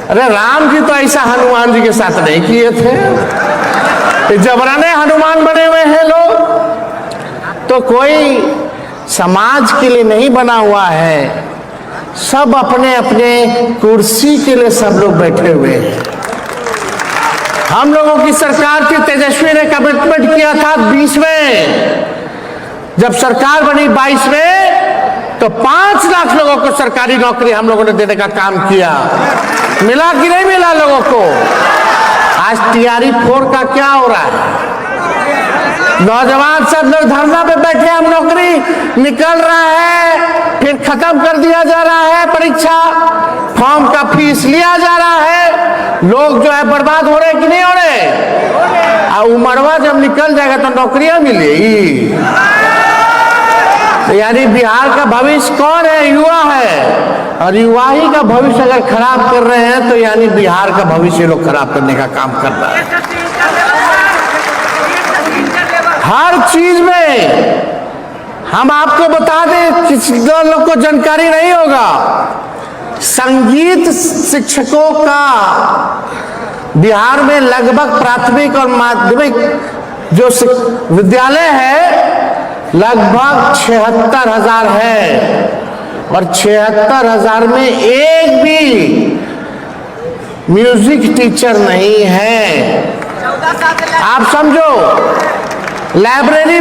अरे राम जी तो ऐसा हनुमान जी के साथ नहीं किए थे, जबरने हनुमान बने हुए हैं लोग। तो कोई समाज के लिए नहीं बना हुआ है, सब अपने अपने कुर्सी के लिए सब लोग बैठे हुए हैं। हम लोगों की सरकार थी, तेजस्वी ने कमिटमेंट किया था 20 में, जब सरकार बनी 22 में तो 5 लाख लोगों को सरकारी नौकरी हम लोगों ने देने का काम किया। मिला कि नहीं मिला लोगों को? आज तैयारी 4 का क्या हो रहा है? नौजवान सब लोग धरना पे बैठे, हम नौकरी निकल रहा है, फिर खत्म कर दिया जा रहा है परीक्षा, फॉर्म का फीस लिया जा रहा है, लोग जो है बर्बाद हो रहे कि नहीं हो रहे? और उमरवा जब निकल जाएगा तो नौकरियां मिलेगी। यानी बिहार का भविष्य कौन है? युवा है, और युवा ही का भविष्य अगर खराब कर रहे हैं तो यानी बिहार का भविष्य लोग खराब करने का काम कर रहा है। हर चीज में हम आपको बता दें, किसी लोग को जानकारी नहीं होगा, संगीत शिक्षकों का बिहार में लगभग प्राथमिक और माध्यमिक जो विद्यालय है लगभग 76,000 है, और 76,000 में एक भी म्यूजिक टीचर नहीं है। आप समझो, लाइब्रेरी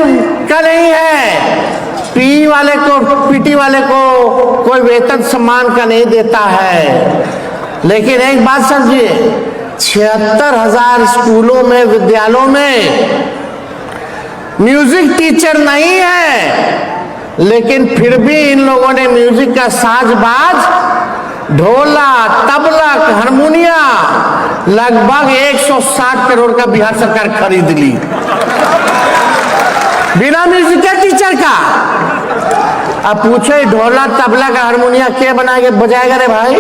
का नहीं है, पीटी वाले को कोई वेतन सम्मान का नहीं देता है। लेकिन एक बात समझिए, 76,000 स्कूलों में, विद्यालयों में म्यूजिक टीचर नहीं है, लेकिन फिर भी इन लोगों ने म्यूजिक का साजबाज, ढोला, तबला, हारमोनिया लगभग 160 करोड़ का बिहार सरकार खरीद ली बिना म्यूजिक के टीचर का। अब पूछे ढोला, तबला का हारमोनिया क्या बना के बजाएगा रे भाई?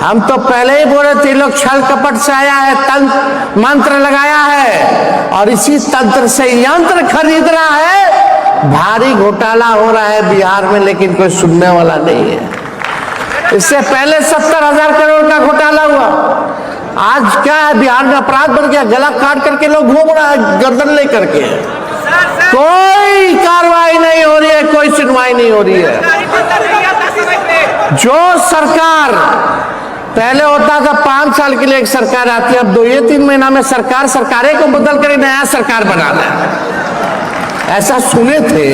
हम तो पहले ही बोले थे, लोग छल कपट से आया है, तंत्र मंत्र लगाया है और इसी तंत्र से यंत्र खरीद रहा है। भारी घोटाला हो रहा है बिहार में, लेकिन कोई सुनने वाला नहीं है। इससे पहले 70,000 करोड़ का घोटाला हुआ। आज क्या है, बिहार में अपराध बढ़ गया, गला काट करके लोग घूम रहा है गर्दन लेकर के। कोई कार्रवाई नहीं हो रही है, कोई सुनवाई नहीं हो रही है। जो सरकार पहले होता था 5 साल के लिए एक सरकार आती है, अब 2-3 महीना में सरकारें को बदल कर नया सरकार बना रहा। ऐसा सुने थे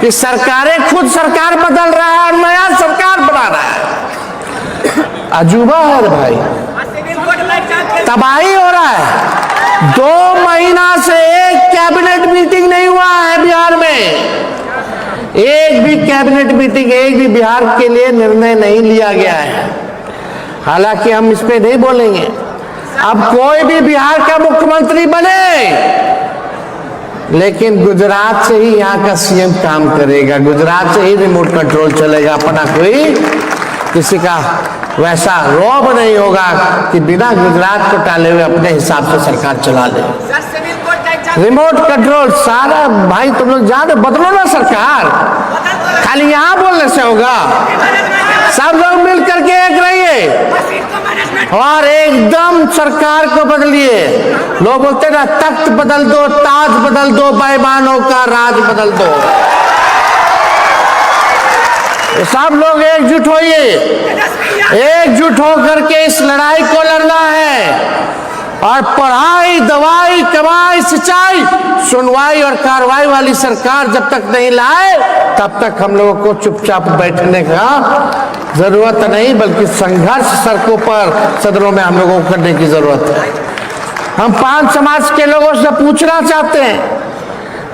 कि सरकारें खुद सरकार बदल रहा है और नया सरकार बना रहा है। अजूबा है भाई, तबाही हो रहा है। 2 महीना से एक कैबिनेट मीटिंग नहीं हुआ है बिहार में, एक भी कैबिनेट मीटिंग, एक भी बिहार के लिए निर्णय नहीं लिया गया है। हालांकि हम इस पे नहीं बोलेंगे, अब कोई भी बिहार का मुख्यमंत्री बने, लेकिन गुजरात से ही यहाँ का सीएम काम करेगा, गुजरात से ही रिमोट कंट्रोल चलेगा। अपना कोई किसी का वैसा रौब नहीं होगा कि बिना गुजरात को टाले हुए अपने हिसाब से सरकार चला ले। रिमोट कंट्रोल सारा भाई तुम लोग जानो, बदलो ना सरकार, खाली यहाँ बोलने से होगा। सब लोग मिल करके एक रहिए और एकदम सरकार को बदलिए। लोग बोलते ना, तख्त बदल दो, ताज बदल दो, बेईमानों का राज बदल दो। सब लोग एकजुट होइए, एकजुट होकर के इस लड़ाई को लड़ना है। और पढ़ाई, दवाई, कमाई, सिंचाई, सुनवाई और कार्रवाई वाली सरकार जब तक नहीं लाए तब तक हम लोगों को चुपचाप बैठने का जरूरत नहीं, बल्कि संघर्ष सड़कों पर, सदनों में हम लोगों को करने की जरूरत है। हम 5 समाज के लोगों से पूछना चाहते हैं,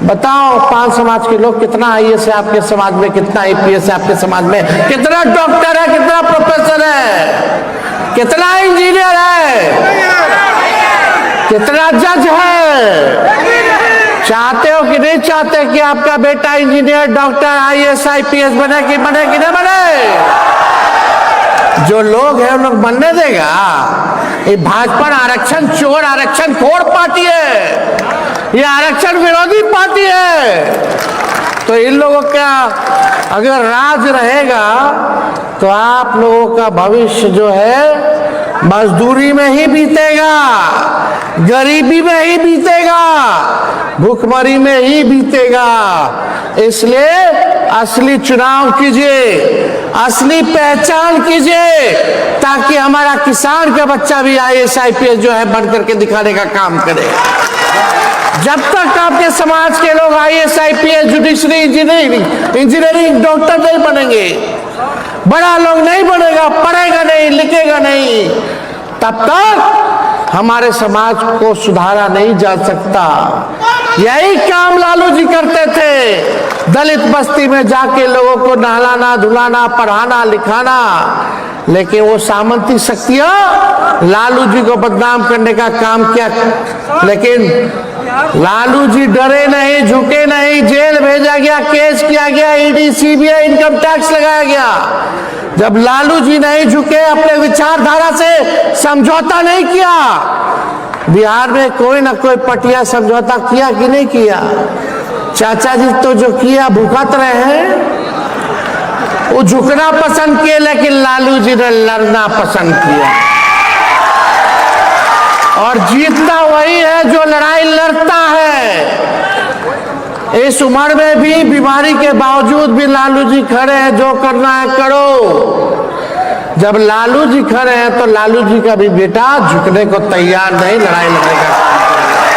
बताओ 5 समाज के लोग, कितना आईएएस है आपके समाज में, कितना आईपीएस है आपके समाज में, कितना डॉक्टर है, कितना प्रोफेसर है, कितना इंजीनियर है, कितना जज है? चाहते हो कि नहीं चाहते कि आपका बेटा इंजीनियर, डॉक्टर, आईएएस, आईपीएस बने कि नहीं बने? जो लोग हैं उन लोग बनने देगा? ये भाजपा आरक्षण चोर, आरक्षण खोर पार्टी है, ये आरक्षण विरोधी पार्टी है। तो इन लोगों का अगर राज रहेगा तो आप लोगों का भविष्य जो है मजदूरी में ही बीतेगा, गरीबी में ही बीतेगा, भूखमरी में ही बीतेगा। इसलिए असली चुनाव कीजिए, असली पहचान कीजिए, ताकि हमारा किसान का बच्चा भी IAS IPS जो है बन करके दिखाने का काम करे। जब तक आपके समाज के लोग IAS IPS judiciary engineering doctor नहीं बनेंगे, बड़ा लोग नहीं बनेगा, पढ़ेगा नहीं, लिखेगा नहीं, तब तक हमारे समाज को सुधारा नहीं जा सकता। यही काम लालू जी करते थे, दलित बस्ती में जाके लोगों को नहलाना धुलाना पढ़ाना लिखाना। लेकिन वो सामंती शक्तियां लालू जी को बदनाम करने का काम किया। लेकिन लालू जी डरे नहीं, झुके नहीं, जेल भेजा गया, केस किया गया, ED CBI इनकम टैक्स लगाया गया। जब लालू जी नहीं झुके, अपने विचारधारा से समझौता नहीं किया, बिहार में कोई ना कोई पटिया समझौता किया कि नहीं किया? चाचा जी तो जो किया भुगत रहे हैं। वो झुकना पसंद किए, लेकिन लालू जी ने लड़ना पसंद किया। और जीतता वही है जो लड़ाई लड़ता है। इस उम्र में भी बीमारी के बावजूद भी लालू जी खड़े हैं, जो करना है करो। जब लालू जी खड़े हैं तो लालू जी का भी बेटा झुकने को तैयार नहीं, लड़ाई लड़ने का काम करेगा।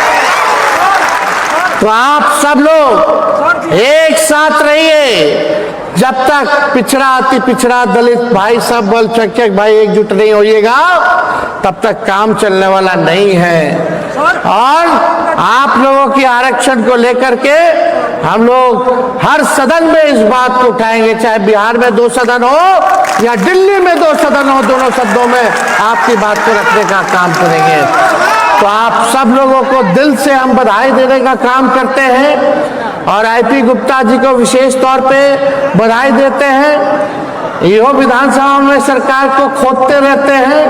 तो आप सब लोग एक साथ रहिए। जब तक पिछड़ा अति पिछड़ा दलित भाई सब अल्पसंख्यक भाई एकजुट नहीं होइएगा, तब तक काम चलने वाला नहीं है। और आप लोगों की आरक्षण को लेकर के हम लोग हर सदन में इस बात को उठाएंगे, चाहे बिहार में 2 सदन हो या दिल्ली में 2 सदन हो, दोनों सदनों में आपकी बात को रखने का काम करेंगे। तो आप सब लोगों को दिल से हम बधाई देने का काम करते हैं और IP गुप्ता जी को विशेष तौर पे बधाई देते हैं। यो विधानसभा में सरकार को खोदते रहते हैं।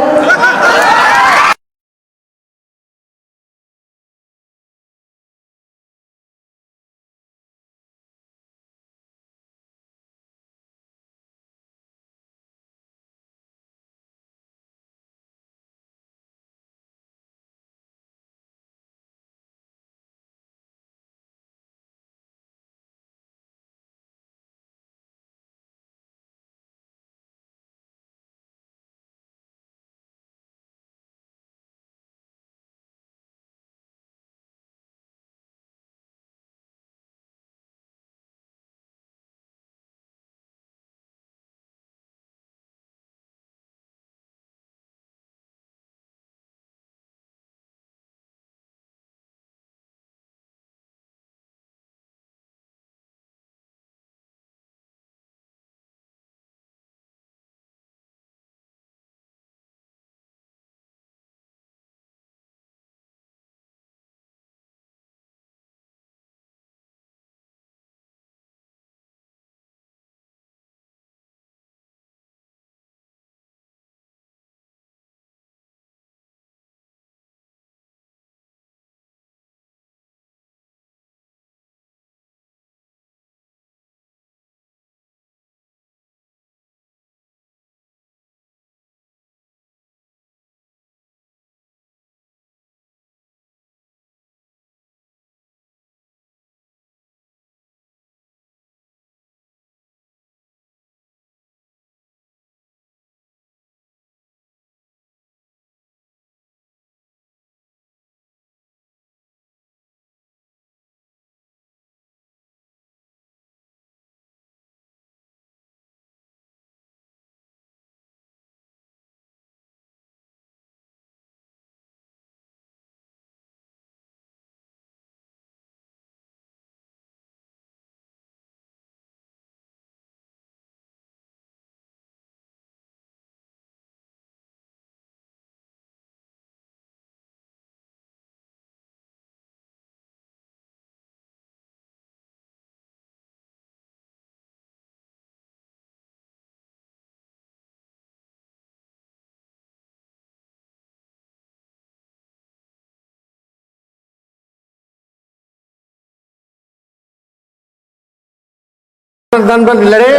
गठबंधन लड़े,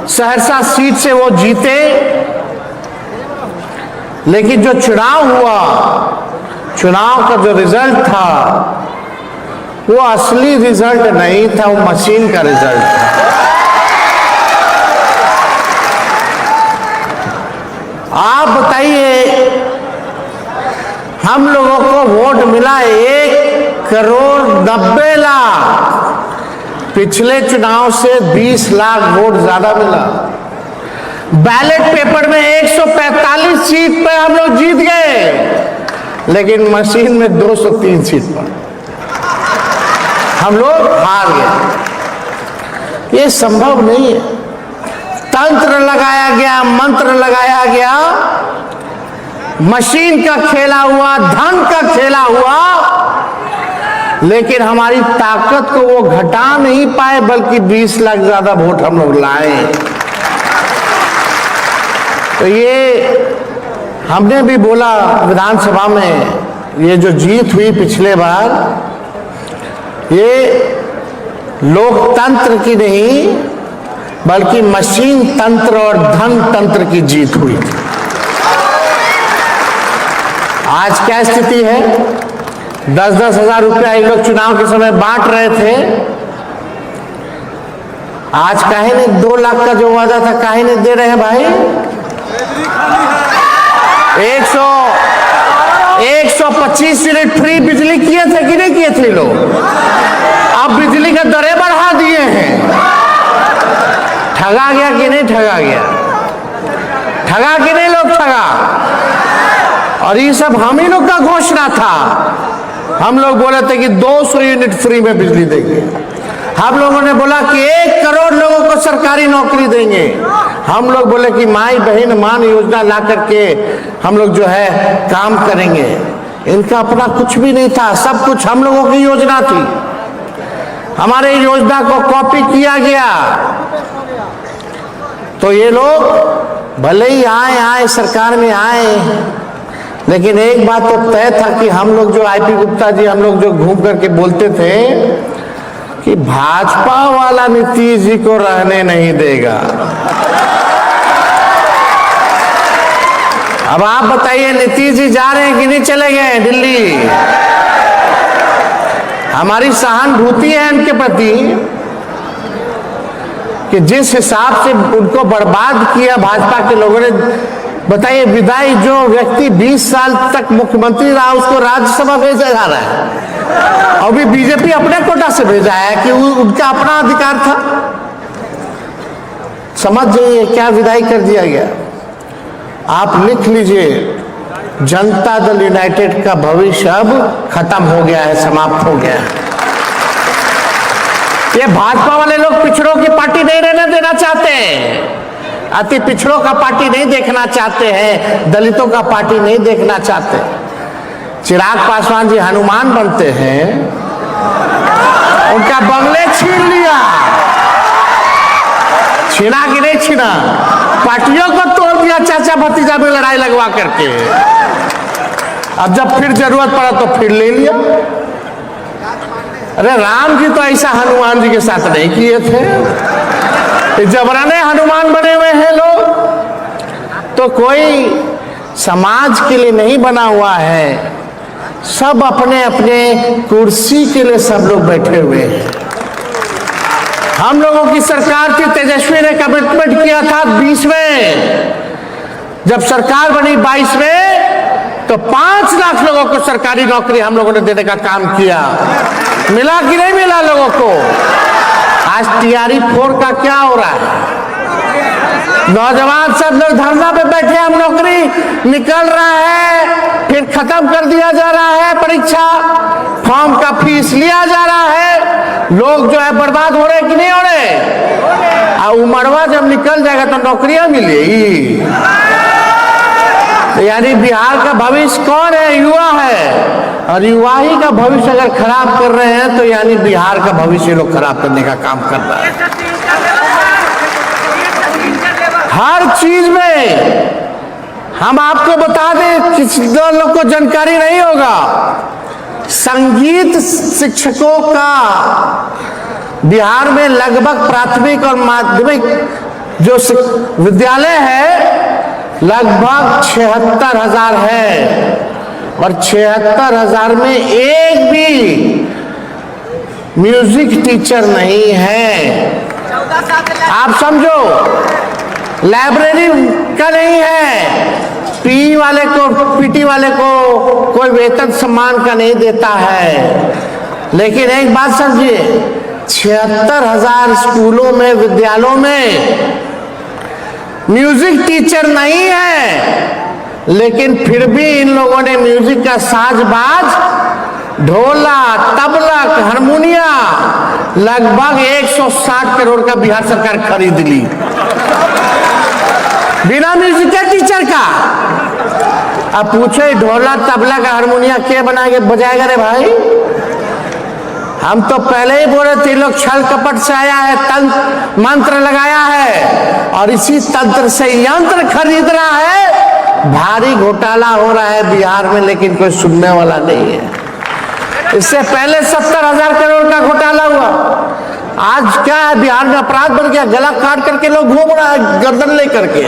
सहरसा सीट से वो जीते, लेकिन जो चुनाव हुआ, चुनाव का जो रिजल्ट था वो असली रिजल्ट नहीं था, वो मशीन का रिजल्ट था। आप बताइए, हम लोगों को वोट मिला 1,90,00,000, पिछले चुनाव से 20 लाख वोट ज्यादा मिला। बैलेट पेपर में 145 सीट पे हम लोग जीत गए, लेकिन मशीन में 203 सीट पर हम लोग हार गए। ये संभव नहीं है। तंत्र लगाया गया, मंत्र लगाया गया, मशीन का खेला हुआ, धन का खेला हुआ, लेकिन हमारी ताकत को वो घटा नहीं पाए, बल्कि 20 लाख ज्यादा वोट हम लोग लाए। तो ये हमने भी बोला विधानसभा में, ये जो जीत हुई पिछले बार, ये लोकतंत्र की नहीं बल्कि मशीन तंत्र और धन तंत्र की जीत हुई। आज क्या स्थिति है? 10-10 हजार रुपया ये लोग चुनाव के समय बांट रहे थे। आज काहे नहीं 2 लाख का जो वादा था, काहे नहीं दे रहे हैं भाई? 125 यूनिट फ्री बिजली किए थे कि नहीं किए थे लोग? अब बिजली के दरें बढ़ा दिए हैं। ठगा गया कि नहीं ठगा गया? ठगा कि नहीं लोग ठगा? और ये सब हम ही लोग का घोषणा था। हम लोग बोले थे कि 200 यूनिट फ्री में बिजली देंगे। हम लोगों ने बोला कि 1 करोड़ लोगों को सरकारी नौकरी देंगे। हम लोग बोले कि माई बहन मान योजना ला करके हम लोग जो है काम करेंगे। इनका अपना कुछ भी नहीं था, सब कुछ हम लोगों की योजना थी। हमारे योजना को कॉपी किया गया। तो ये लोग भले ही आए सरकार में आए, लेकिन एक बात तो तय था कि हम लोग जो आईपी गुप्ता जी, हम लोग जो घूम करके बोलते थे कि भाजपा वाला नीतीश जी को रहने नहीं देगा। अब आप बताइए, नीतीश जी जा रहे हैं कि नहीं चले गए दिल्ली? हमारी सहानुभूति है उनके प्रति कि जिस हिसाब से उनको बर्बाद किया भाजपा के लोगों ने। बताइए, विदाई जो व्यक्ति 20 साल तक मुख्यमंत्री रहा, उसको राज्यसभा भेजा जा रहा है। और भी बीजेपी अपने कोटा से भेजा है कि उनका अपना अधिकार था। समझ जाइए क्या विदाई कर दिया गया। आप लिख लीजिए, जनता दल यूनाइटेड का भविष्य अब खत्म हो गया है, समाप्त हो गया है। ये भाजपा वाले लोग पिछड़ों की पार्टी नहीं रहने देना चाहते हैं, अति पिछड़ों का पार्टी नहीं देखना चाहते हैं, दलितों का पार्टी नहीं देखना चाहते। चिराग पासवान जी हनुमान बनते हैं, उनका बंगले छीन लिया। छीना कि नहीं छीना? पार्टियों को तोड़ दिया चाचा भतीजा में लड़ाई लगवा करके। अब जब फिर जरूरत पड़ा तो फिर ले लिया। अरे राम जी तो ऐसा हनुमान जी के साथ नहीं किए थे, जबरने हनुमान बने हुए हैं लोग। तो कोई समाज के लिए नहीं बना हुआ है, सब अपने अपने कुर्सी के लिए सब लोग बैठे हुए हैं। हम लोगों की सरकार थी, तेजस्वी ने कमिटमेंट किया था 20 में, जब सरकार बनी 22 में, तो 5 लाख लोगों को सरकारी नौकरी हम लोगों ने देने का काम किया। मिला कि नहीं मिला लोगों को? आज टीआरई 4 का क्या हो रहा है? नौजवान सब लोग धरना पे बैठे, हम नौकरी निकल रहा है, फिर खत्म कर दिया जा रहा है परीक्षा, फॉर्म का फीस लिया जा रहा है, लोग जो है बर्बाद हो रहे कि नहीं हो रहे? और उमरवा जब निकल जाएगा तो नौकरियां मिलेगी। यानी बिहार का भविष्य कौन है? युवा है। और युवा ही का भविष्य अगर खराब कर रहे हैं तो यानी बिहार का भविष्य लोग खराब करने का काम कर रहा है। हर चीज में हम आपको बता दें, किसी लोग को जानकारी नहीं होगा, संगीत शिक्षकों का बिहार में लगभग प्राथमिक और माध्यमिक जो विद्यालय है लगभग 76,000 है, और 76,000 में एक भी म्यूजिक टीचर नहीं है। आप समझो, लाइब्रेरी का नहीं है, पी वाले को, पीटी वाले को कोई वेतन सम्मान का नहीं देता है। लेकिन एक बात समझिए, 76,000 स्कूलों में, विद्यालयों में म्यूजिक टीचर नहीं है, लेकिन फिर भी इन लोगों ने म्यूजिक का साजबाज, ढोला, तबला, हारमोनिया लगभग 160 करोड़ का बिहार सरकार खरीद ली बिना म्यूजिक के टीचर का। अब पूछे ढोला, तबला का हारमोनिया क्या बना के बजाएगा रे भाई? हम तो पहले ही बोले थे, लोग छल कपट से आया है, तंत्र मंत्र लगाया है और इसी तंत्र से यंत्र खरीद रहा है। भारी घोटाला हो रहा है बिहार में, लेकिन कोई सुनने वाला नहीं है। इससे पहले 70,000 करोड़ का घोटाला हुआ। आज क्या है, बिहार में अपराध बन गया, गला काट करके लोग घूम रहा है गर्दन लेकर के।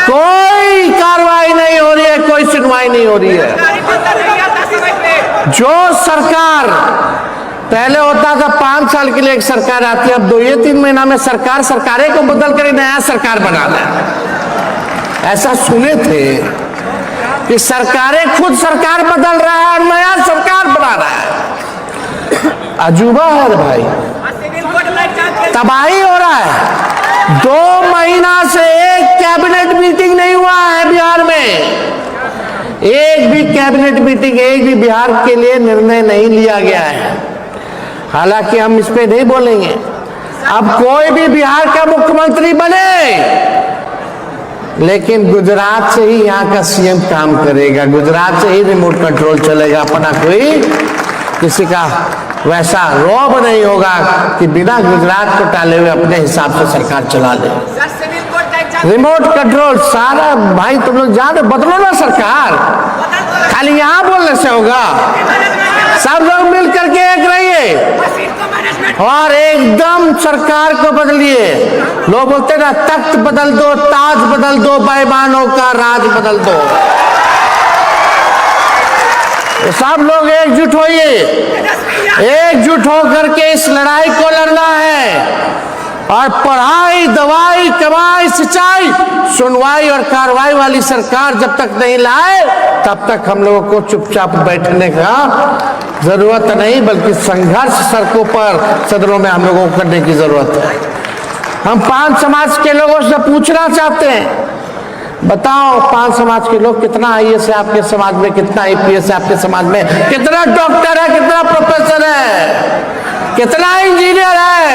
कोई कार्रवाई नहीं हो रही है, कोई सुनवाई नहीं हो रही है। जो सरकार पहले होता था 5 साल के लिए एक सरकार आती है, अब 2-3 महीना में सरकारें को बदल कर नया सरकार बना दें। ऐसा सुने थे कि सरकारें खुद सरकार बदल रहा है और नया सरकार बना रहा है। अजूबा है भाई, तबाही हो रहा है। 2 महीना से एक कैबिनेट मीटिंग नहीं हुआ है बिहार में, एक भी कैबिनेट मीटिंग, एक भी बिहार के लिए निर्णय नहीं लिया गया है। हालांकि हम इस पे नहीं बोलेंगे। अब कोई भी बिहार का मुख्यमंत्री बने, लेकिन गुजरात से ही यहाँ का सीएम काम करेगा, गुजरात से ही रिमोट कंट्रोल चलेगा। अपना कोई किसी का वैसा रौब नहीं होगा कि बिना गुजरात को टाले हुए अपने हिसाब से सरकार चला ले। रिमोट कंट्रोल सारा भाई तुम लोग जानो, बदलो ना सरकार, खाली यहाँ बोलने से होगा। सब लोग मिल करके एक रहिए और एकदम सरकार को बदलिए। लोग बोलते ना, तख्त बदल दो, ताज बदल दो, बेईमानों का राज बदल दो। तो सब लोग एकजुट होइए, एकजुट होकर के इस लड़ाई को लड़ना है। और पढ़ाई, दवाई, कमाई, सिंचाई, सुनवाई और कार्रवाई वाली सरकार जब तक नहीं लाए, तब तक हम लोगों को चुपचाप बैठने का जरूरत नहीं, बल्कि संघर्ष सड़कों पर, सदनों में हम लोगों को करने की जरूरत है। हम 5 समाज के लोगों से पूछना चाहते हैं, बताओ 5 समाज के लोग, कितना आईएएस है आपके समाज में, कितना आईपीएस है आपके समाज में, कितना डॉक्टर है, कितना प्रोफेसर है, कितना इंजीनियर है,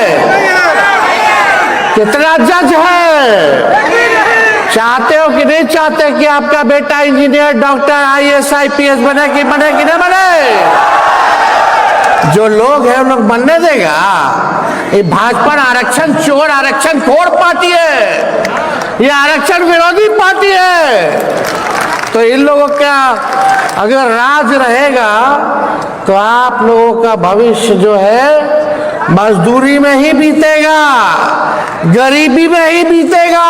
कितना जज है? चाहते हो कि नहीं चाहते कि आपका बेटा इंजीनियर, डॉक्टर, आईएएस, आईपीएस बने कि नहीं बने? जो लोग हैं उन लोग बनने देगा? ये भाजपा आरक्षण चोर, आरक्षण खोर पार्टी है, ये आरक्षण विरोधी पार्टी है। तो इन लोगों का अगर राज रहेगा तो आप लोगों का भविष्य जो है मजदूरी में ही बीतेगा, गरीबी में ही बीतेगा,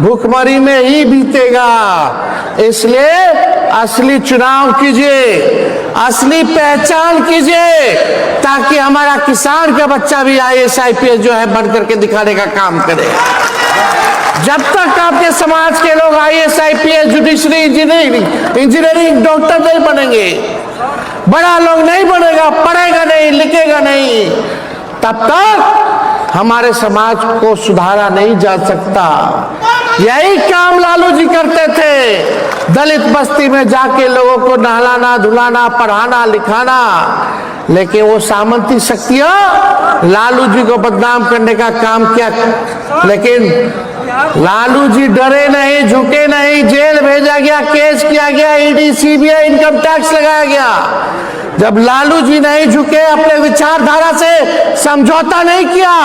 भूखमरी में ही बीतेगा। इसलिए असली चुनाव कीजिए, असली पहचान कीजिए, ताकि हमारा किसान का बच्चा भी आईएएस, आईपीएस जो है बन करके दिखाने का काम करे। जब तक आपके समाज के लोग IAS, IPS, judiciary, engineering, doctor नहीं बनेंगे, बड़ा लोग नहीं बनेगा, पढ़ेगा नहीं, लिखेगा नहीं, तब तक हमारे समाज को सुधारा नहीं जा सकता। यही काम लालू जी करते थे, दलित बस्ती में जाके लोगों को नहलाना, धुलाना, पढ़ाना, लिखाना। लेकिन वो सामंती शक्तियां लालू जी को बदनाम करने का काम किया, लेकिन लालू जी डरे नहीं, झुके नहीं, जेल भेजा गया, केस किया गया, ईडी, सीबीआई, इनकम टैक्स लगाया गया। जब लालू जी नहीं झुके, अपने विचारधारा से समझौता नहीं किया,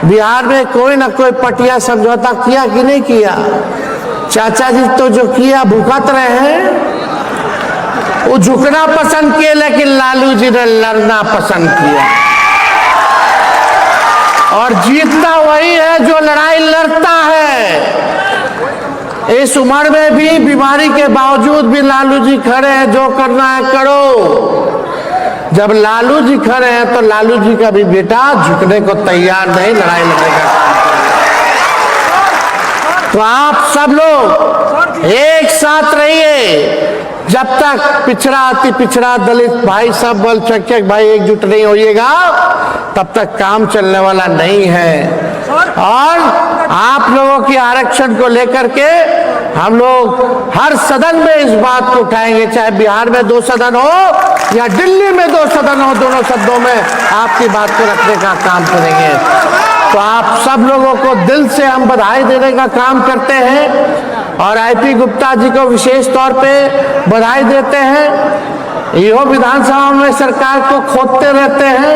बिहार में कोई ना कोई पटिया समझौता किया कि नहीं किया? चाचा जी तो जो किया भुगत रहे हैं, वो झुकना पसंद किए, लेकिन लालू जी ने लड़ना पसंद किया। और जीतता वही है जो लड़ाई लड़ता है। इस उम्र में भी बीमारी के बावजूद भी लालू जी खड़े हैं, जो करना है करो। जब लालू जी खड़े हैं तो लालू जी का भी बेटा झुकने को तैयार नहीं, लड़ाई लड़ने का काम। तो आप सब लोग एक साथ रहिए। जब तक पिछड़ा अति पिछड़ा दलित भाई सब बल चक्चक भाई एकजुट नहीं होइएगा, तब तक काम चलने वाला नहीं है। और आप लोगों की आरक्षण को लेकर के हम लोग हर सदन में इस बात को उठाएंगे, चाहे बिहार में 2 सदन हो या दिल्ली में 2 सदन हो, दोनों सदनों में आपकी बात को रखने का काम करेंगे। तो आप सब लोगों को दिल से हम बधाई देने का काम करते हैं और आईपी गुप्ता जी को विशेष तौर पे बधाई देते हैं। यो विधानसभा में सरकार को खोदते रहते हैं।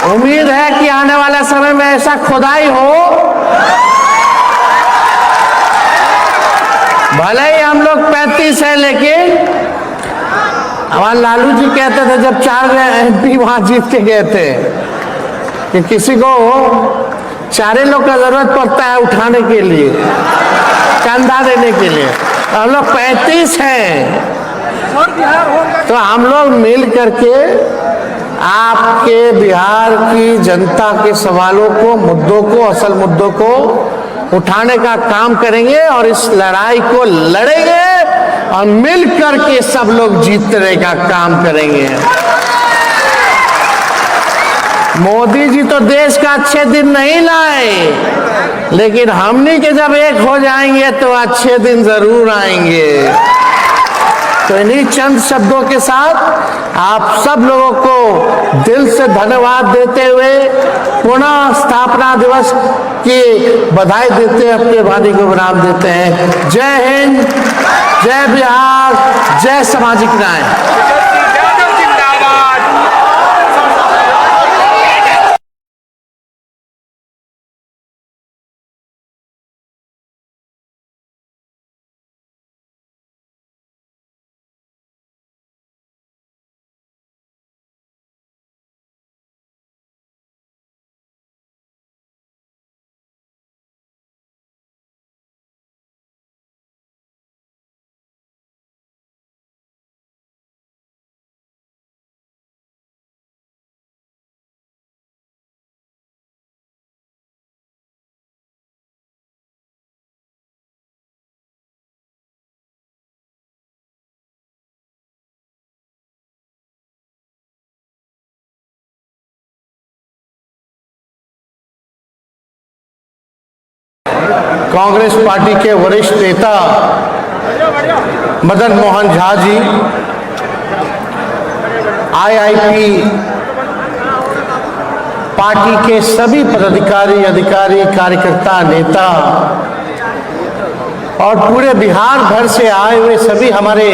उम्मीद है कि आने वाले समय में ऐसा खुदाई हो, भले ही हम लोग 35 है, लेकिन हमारे लालू जी कहते थे जब 4 MP वहां जीत के गए थे कि किसी को 4 लोग का जरूरत पड़ता है उठाने के लिए, चंदा देने के लिए। हम लोग 35 हैं, तो हम लोग मिल करके आपके बिहार की जनता के सवालों को, मुद्दों को, असल मुद्दों को उठाने का काम करेंगे और इस लड़ाई को लड़ेंगे और मिलकर के सब लोग जीतने का काम करेंगे। मोदी जी तो देश का अच्छे दिन नहीं लाए, लेकिन हमनी के जब एक हो जाएंगे तो अच्छे दिन जरूर आएंगे। तो इन्हीं चंद शब्दों के साथ आप सब लोगों को दिल से धन्यवाद देते हुए पुनः स्थापना दिवस की बधाई देते हुए अपने वाणी को विराम देते हैं। जय हिंद, जय बिहार, जय सामाजिक न्याय। कांग्रेस पार्टी के वरिष्ठ नेता मदन मोहन झा जी, आईआईपी पार्टी के सभी पदाधिकारी, अधिकारी, कार्यकर्ता, नेता और पूरे बिहार भर से आए हुए सभी हमारे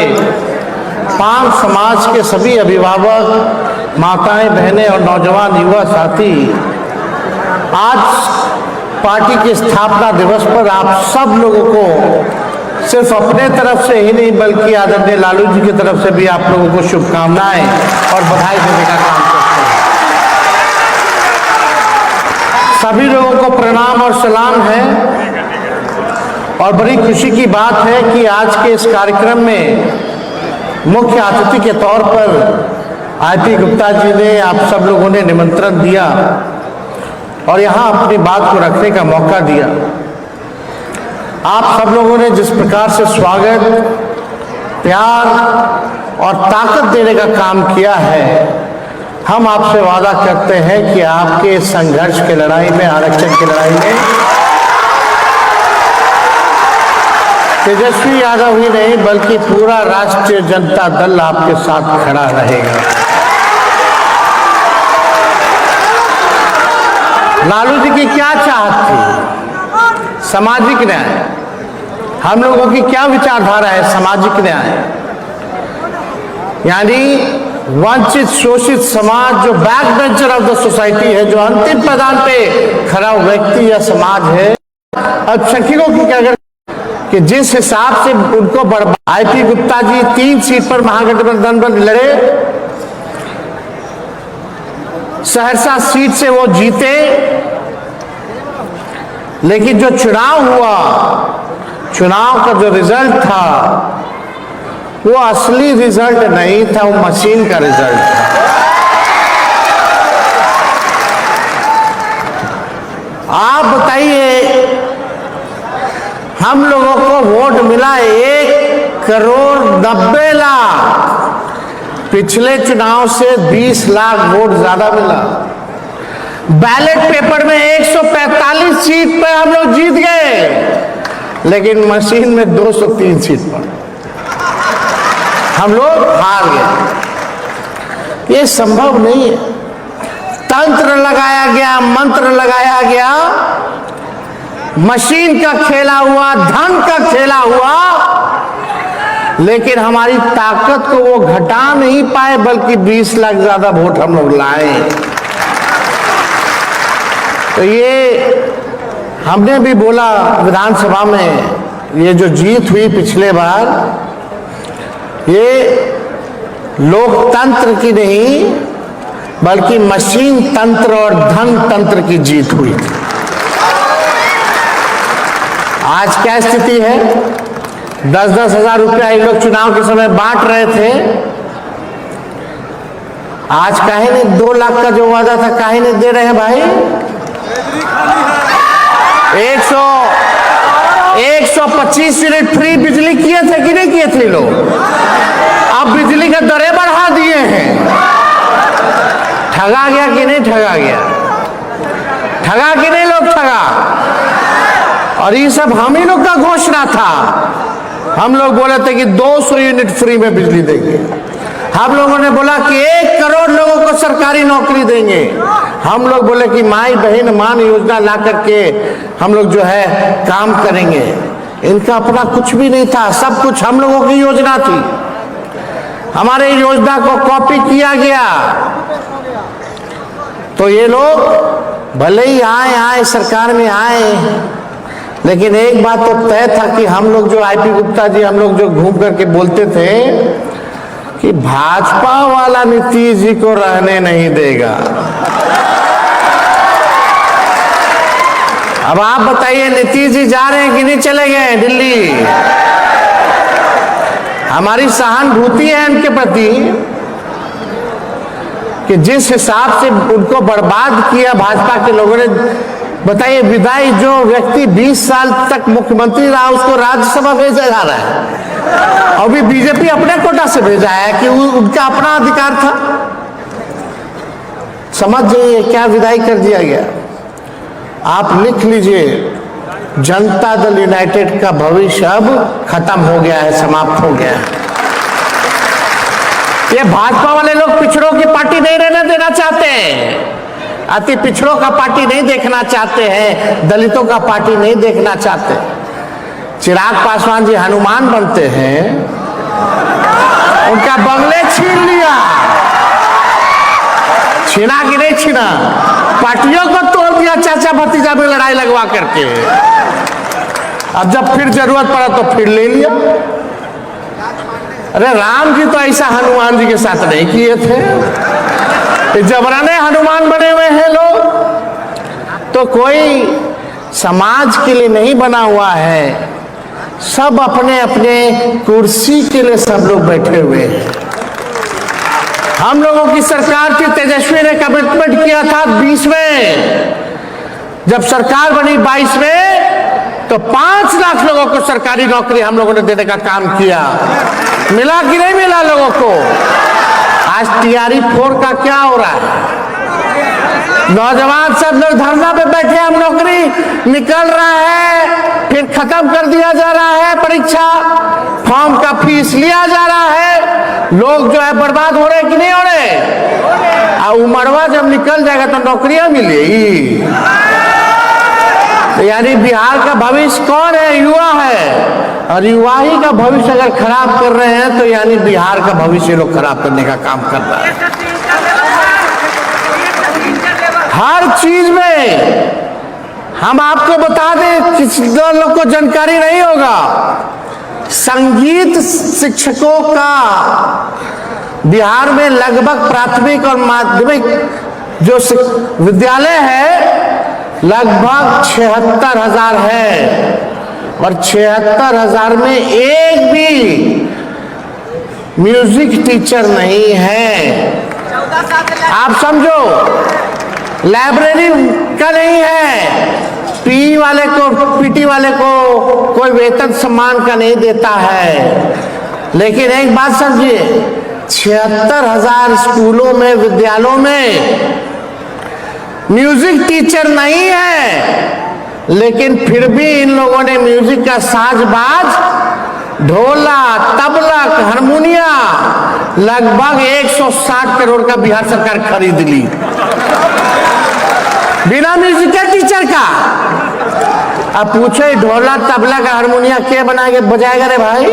5 समाज के सभी अभिभावक, माताएं, बहनें और नौजवान युवा साथी, आज पार्टी के स्थापना दिवस पर आप सब लोगों को सिर्फ अपने तरफ से ही नहीं बल्कि आदरणीय लालू जी की तरफ से भी आप लोगों को शुभकामनाएं और बधाई देने का काम करते हैं। सभी लोगों को प्रणाम और सलाम है और बड़ी खुशी की बात है कि आज के इस कार्यक्रम में मुख्य अतिथि के तौर पर आईपी गुप्ता जी ने, आप सब लोगों ने निमंत्रण दिया और यहाँ अपनी बात को रखने का मौका दिया। आप सब लोगों ने जिस प्रकार से स्वागत, प्यार और ताकत देने का काम किया है, हम आपसे वादा करते हैं कि आपके संघर्ष की लड़ाई में, आरक्षण की लड़ाई में तेजस्वी यादव ही नहीं बल्कि पूरा राष्ट्रीय जनता दल आपके साथ खड़ा रहेगा। लालू जी की क्या चाहत थी? सामाजिक न्याय। हम लोगों की क्या विचारधारा है? सामाजिक न्याय, यानी वंचित शोषित समाज, जो back bencher of the society है, जो अंतिम पैदान पे खड़ा व्यक्ति या समाज है, अल्पसंख्यकों की क्या कर कि जिस हिसाब से उनको आईपी गुप्ता जी 3 सीट पर महागठबंधन पर लड़े, सहरसा सीट से वो जीते, लेकिन जो चुनाव हुआ, चुनाव का जो रिजल्ट था वो असली रिजल्ट नहीं था, वो मशीन का रिजल्ट था। आप बताइए, हम लोगों को वोट मिला 1,90,00,000, पिछले चुनाव से 20 लाख वोट ज्यादा मिला। बैलेट पेपर में 145 सीट पर हम लोग जीत गए, लेकिन मशीन में 203 सीट पर हम लोग हार गए। ये संभव नहीं है। तंत्र लगाया गया, मंत्र लगाया गया, मशीन का खेला हुआ, धन का खेला हुआ, लेकिन हमारी ताकत को वो घटा नहीं पाए, बल्कि 20 लाख ज्यादा वोट हम लोग लाए। तो ये हमने भी बोला विधानसभा में, ये जो जीत हुई पिछले बार, ये लोकतंत्र की नहीं बल्कि मशीन तंत्र और धन तंत्र की जीत हुई थी। आज क्या स्थिति है? 10-10 हजार रुपया ये लोग चुनाव के समय बांट रहे थे। आज काहे नहीं 2 लाख का जो वादा था, काहे नहीं दे रहे हैं भाई? 125 यूनिट फ्री बिजली किए थे कि नहीं किए थे लोग? अब बिजली के दरें बढ़ा दिए हैं। ठगा गया कि नहीं ठगा गया? ठगा कि नहीं लोग ठगा? और ये सब हम ही लोग का घोषणा था। हम लोग बोले थे कि 200 यूनिट फ्री में बिजली देंगे। हम लोगों ने बोला कि 1 करोड़ लोगों को सरकारी नौकरी देंगे। हम लोग बोले कि माई बहन मान योजना ला करके हम लोग जो है काम करेंगे। इनका अपना कुछ भी नहीं था, सब कुछ हम लोगों की योजना थी। हमारे योजना को कॉपी किया गया। तो ये लोग भले ही आए सरकार में आए, लेकिन एक बात तो तय था कि हम लोग जो आईपी गुप्ता जी, हम लोग जो घूम करके बोलते थे कि भाजपा वाला नीतीश जी को रहने नहीं देगा। अब आप बताइए, नीतीश जी जा रहे हैं कि नहीं चले गए दिल्ली? हमारी सहानुभूति है उनके प्रति कि जिस हिसाब से उनको बर्बाद किया भाजपा के लोगों ने। बताइए, विदाई जो व्यक्ति 20 साल तक मुख्यमंत्री रहा, उसको राज्यसभा भेजा जा रहा है। और भी बीजेपी अपने कोटा से भेजा है कि उनका अपना अधिकार था। समझ जाइए क्या विदाई कर दिया गया। आप लिख लीजिए, जनता दल यूनाइटेड का भविष्य अब खत्म हो गया है, समाप्त हो गया है। ये भाजपा वाले लोग पिछड़ों की पार्टी नहीं रहने देना चाहते हैं, अति पिछड़ों का पार्टी नहीं देखना चाहते हैं, दलितों का पार्टी नहीं देखना चाहते। चिराग पासवान जी हनुमान बनते हैं, उनका बंगले छीन लिया। छीना कि नहीं छीना? पार्टियों को तोड़ दिया, चाचा भतीजा में लड़ाई लगवा करके। अब जब फिर जरूरत पड़ा तो फिर ले लिया। अरे राम जी तो ऐसा हनुमान जी के साथ नहीं किए थे। जबरने हनुमान बने हुए हैं लोग। तो कोई समाज के लिए नहीं बना हुआ है, सब अपने अपने कुर्सी के लिए सब लोग बैठे हुए हैं। हम लोगों की सरकार थी, तेजस्वी ने कमिटमेंट किया था 20 में, जब सरकार बनी 22 में, तो 5 लाख लोगों को सरकारी नौकरी हम लोगों ने देने का काम किया। मिला कि नहीं मिला लोगों को? आज तैयारी 4 का क्या हो रहा है? नौजवान सब लोग धरना पे बैठे, हम नौकरी निकल रहा है, फिर खत्म कर दिया जा रहा है परीक्षा, फॉर्म का फीस लिया जा रहा है। लोग जो है बर्बाद हो रहे कि नहीं हो रहे? और उमरवा जब निकल जाएगा तो नौकरियां मिलेगी। तो यानी बिहार का भविष्य कौन है? युवा है। और युवा ही का भविष्य अगर खराब कर रहे हैं तो यानी बिहार का भविष्य लोग खराब करने का काम कर रहा है। हर चीज में हम आपको बता दें, किसी लोग को जानकारी नहीं होगा, संगीत शिक्षकों का बिहार में लगभग प्राथमिक और माध्यमिक जो विद्यालय है लगभग 76,000 है, और 76,000 में एक भी म्यूजिक टीचर नहीं है। आप समझो, लाइब्रेरी का नहीं है, पीटी वाले को कोई वेतन सम्मान का नहीं देता है। लेकिन एक बात समझिए, 76,000 स्कूलों में, विद्यालयों में म्यूजिक टीचर नहीं है, लेकिन फिर भी इन लोगों ने म्यूजिक का साज, ढोला, तबला, हारमोनिया लगभग 160 करोड़ का बिहार सरकार खरीद ली बिना म्यूजिक के टीचर का। अब पूछे ढोला, तबला का हारमोनिया क्या बना के बजाएगा रे भाई?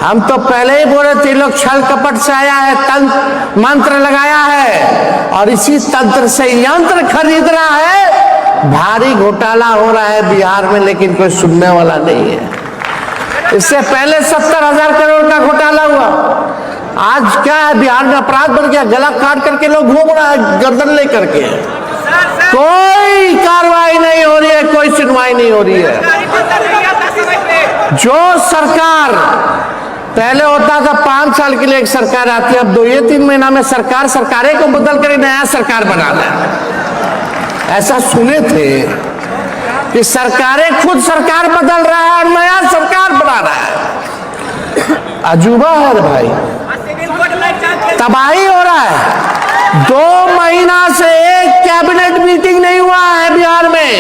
हम तो पहले ही बोले थे, लोग छल कपट से आया है, तंत्र मंत्र लगाया है और इसी तंत्र से यंत्र खरीद रहा है। भारी घोटाला हो रहा है बिहार में, लेकिन कोई सुनने वाला नहीं है। इससे पहले 70,000 करोड़ का घोटाला हुआ। आज क्या है, बिहार में अपराध बन गया, गला काट करके लोग घूम रहा है गर्दन लेकर के। कोई कार्रवाई नहीं हो रही है, कोई सुनवाई नहीं हो रही है। जो सरकार पहले होता था 5 साल के लिए एक सरकार आती है, अब 2-3 महीना में सरकारें को बदल कर नया सरकार बनाना है। ऐसा सुने थे कि सरकारें खुद सरकार बदल रहा है और नया सरकार बना रहा है। अजूबा है भाई, तबाही हो रहा है। 2 महीना से एक कैबिनेट मीटिंग नहीं हुआ है बिहार में,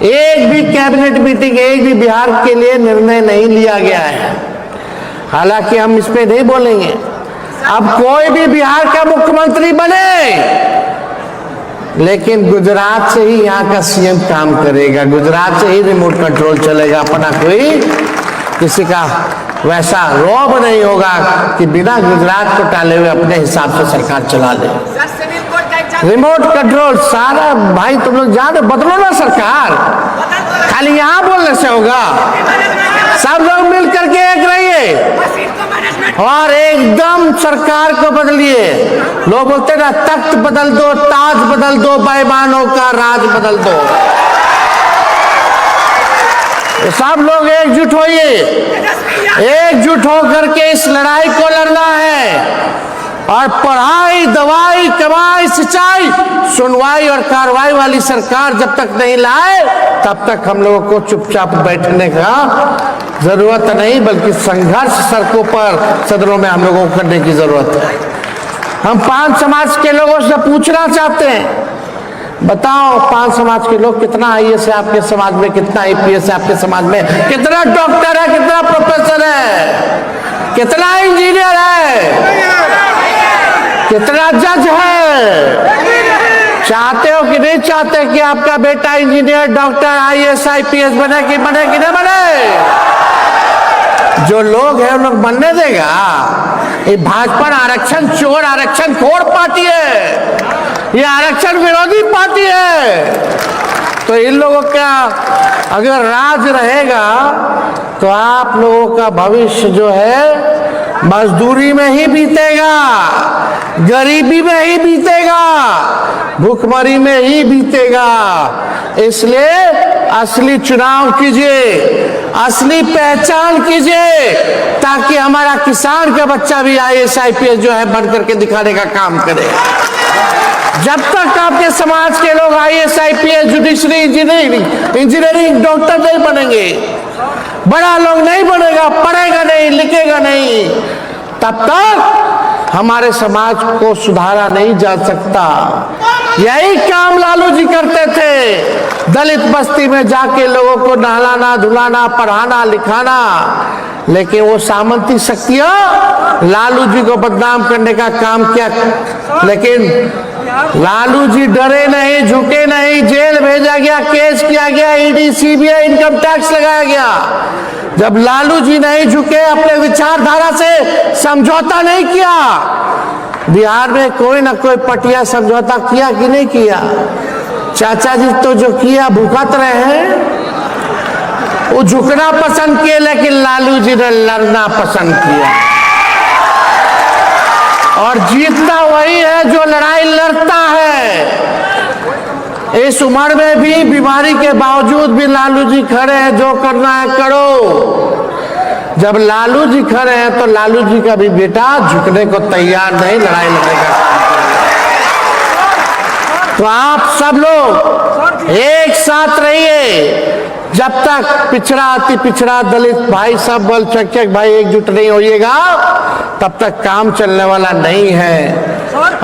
एक भी कैबिनेट मीटिंग, एक भी बिहार के लिए निर्णय नहीं लिया गया है। हालांकि हम इस पे नहीं बोलेंगे, अब कोई भी बिहार का मुख्यमंत्री बने, लेकिन गुजरात से ही यहाँ का सीएम काम करेगा, गुजरात से ही रिमोट कंट्रोल चलेगा। अपना कोई किसी का वैसा रौब नहीं होगा कि बिना गुजरात को टाले हुए अपने हिसाब से सरकार चला ले। रिमोट कंट्रोल सारा भाई तुम लोग जाने, बदलो ना सरकार, खाली यहाँ बोलने से होगा। सब लोग मिल करके एक रहिए और एकदम सरकार को बदलिए। लोग बोलते ना, तख्त बदल दो, ताज बदल दो, बेईमानों का राज बदल दो। तो सब लोग एकजुट होइए, एकजुट होकर के इस लड़ाई को लड़ना है। और पढ़ाई, दवाई, कमाई, सिंचाई, सुनवाई और कार्रवाई वाली सरकार जब तक नहीं लाए, तब तक हम लोगों को चुपचाप बैठने का जरूरत नहीं, बल्कि संघर्ष सड़कों पर, सदनों में हम लोगों को करने की जरूरत है। हम 5 समाज के लोगों से पूछना चाहते हैं, बताओ 5 समाज के लोग, कितना आईएएस है आपके समाज में, कितना आईपीएस है आपके समाज में, कितना डॉक्टर है, कितना प्रोफेसर है, कितना इंजीनियर है, कितना जज है? चाहते हो कि नहीं चाहते कि आपका बेटा इंजीनियर, डॉक्टर, आईएएस, आईपीएस बने कि नहीं बने? जो लोग हैं उन लोग बनने देगा? ये भाजपा आरक्षण चोर, आरक्षण खोर पार्टी है, ये आरक्षण विरोधी पार्टी है। तो इन लोगों का अगर राज रहेगा तो आप लोगों का भविष्य जो है मजदूरी में ही बीतेगा, गरीबी में ही बीतेगा, भूखमरी में ही बीतेगा। इसलिए असली चुनाव कीजिए, असली पहचान कीजिए, ताकि हमारा किसान का बच्चा भी आईएएस, आईपीएस जो है बन करके दिखाने का काम करे। जब तक आपके समाज के लोग IAS, IPS, judiciary, engineering, doctor नहीं बनेंगे, बड़ा लोग नहीं बनेगा, पढ़ेगा नहीं, लिखेगा नहीं, तब तक हमारे समाज को सुधारा नहीं जा सकता। यही काम लालू जी करते थे, दलित बस्ती में जाके लोगों को नहलाना, धुलाना, पढ़ाना, लिखाना। लेकिन वो सामंती शक्तियां लालू जी को बदनाम करने का काम किया, लेकिन लालू जी डरे नहीं, झुके नहीं, जेल भेजा गया, केस किया गया, ईडी, सीबीआई, इनकम टैक्स लगाया गया। जब लालू जी नहीं झुके, अपने विचारधारा से समझौता नहीं किया, बिहार में कोई ना कोई पटिया समझौता किया कि नहीं किया? चाचा जी तो जो किया भुगत रहे हैं, वो झुकना पसंद किए, लेकिन लालू जी ने लड़ना पसंद किया। और जीतता वही है जो लड़ाई लड़ता है। इस उम्र में भी बीमारी के बावजूद भी लालू जी खड़े हैं, जो करना है करो। जब लालू जी खड़े हैं तो लालू जी का भी बेटा झुकने को तैयार नहीं, लड़ाई लड़ने का। तो आप सब लोग एक साथ रहिए। जब तक पिछड़ा अति पिछड़ा दलित भाई सब अल्पसंख्यक भाई एकजुट नहीं होइएगा तब तक काम चलने वाला नहीं है।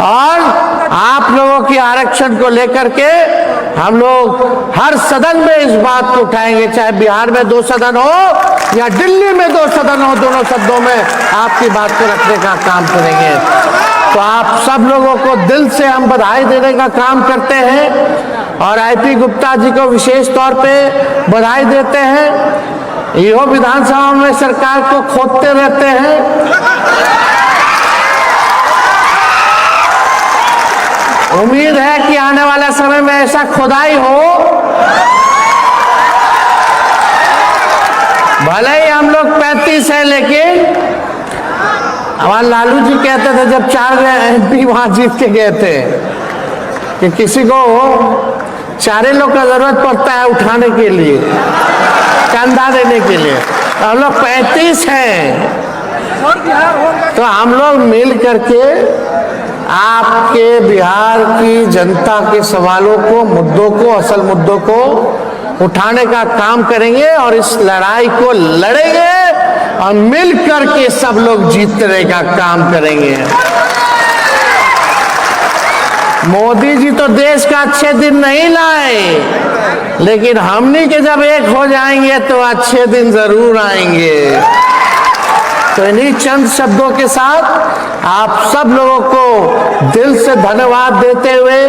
और आप लोगों की आरक्षण को लेकर के हम लोग हर सदन में इस बात को उठाएंगे, चाहे बिहार में 2 सदन हो या दिल्ली में 2 सदन हो, दोनों सदनों में आपकी बात को रखने का काम करेंगे। तो आप सब लोगों को दिल से हम बधाई देने का काम करते हैं और आईपी गुप्ता जी को विशेष तौर पे बधाई देते हैं। यो विधानसभा में सरकार को खोदते रहते हैं। उम्मीद है कि आने वाले समय में ऐसा खुदाई हो, भले ही हम लोग 35 है, लेकिन हमारे लालू जी कहते थे जब 4 MP वहां जीत के गए थे कि किसी को 4 लोग का जरूरत पड़ता है उठाने के लिए, चंदा देने के लिए। हम लोग 35 हैं, तो हम लोग मिल करके आपके बिहार की जनता के सवालों को, मुद्दों को, असल मुद्दों को उठाने का काम करेंगे और इस लड़ाई को लड़ेंगे और मिल करके सब लोग जीतने का काम करेंगे। मोदी जी तो देश का अच्छे दिन नहीं लाए, लेकिन हमनी के जब एक हो जाएंगे तो अच्छे दिन जरूर आएंगे। तो इन्हीं चंद शब्दों के साथ आप सब लोगों को दिल से धन्यवाद देते हुए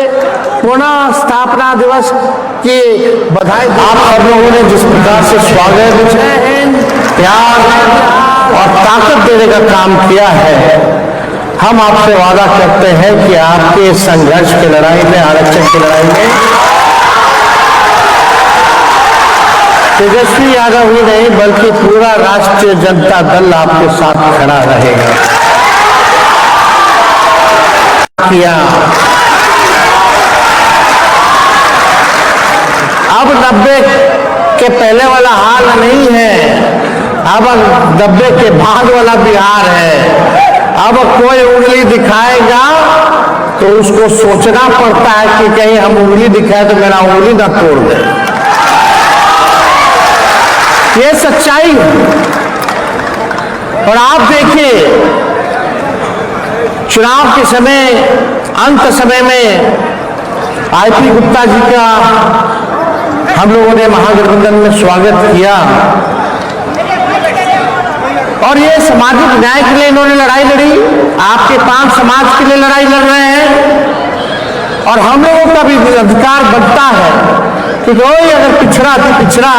पुनः स्थापना दिवस की बधाई। आप सब लोगों ने जिस प्रकार से स्वागत, प्यार और ताकत देने का काम किया है, हम आपसे वादा करते हैं कि आपके संघर्ष की लड़ाई में, आरक्षण की लड़ाई में तेजस्वी यादव ही नहीं बल्कि पूरा राष्ट्रीय जनता दल आपके साथ खड़ा रहेगा। किया अब 90 के पहले वाला हाल नहीं है, अब 90 के बाद वाला बिहार है। अब कोई उंगली दिखाएगा तो उसको सोचना पड़ता है कि कहीं हम उंगली दिखाए तो मेरा उंगली ना तोड़ दे। ये सच्चाई है। और आप देखिए चुनाव के समय, अंत समय में आईपी गुप्ता जी का हम लोगों ने महागठबंधन में स्वागत किया और ये सामाजिक न्याय के लिए इन्होंने लड़ाई लड़ी। आपके 5 समाज के लिए लड़ाई लड़ रहे हैं और हम लोगों का भी अधिकार बनता है कि कोई अगर पिछड़ा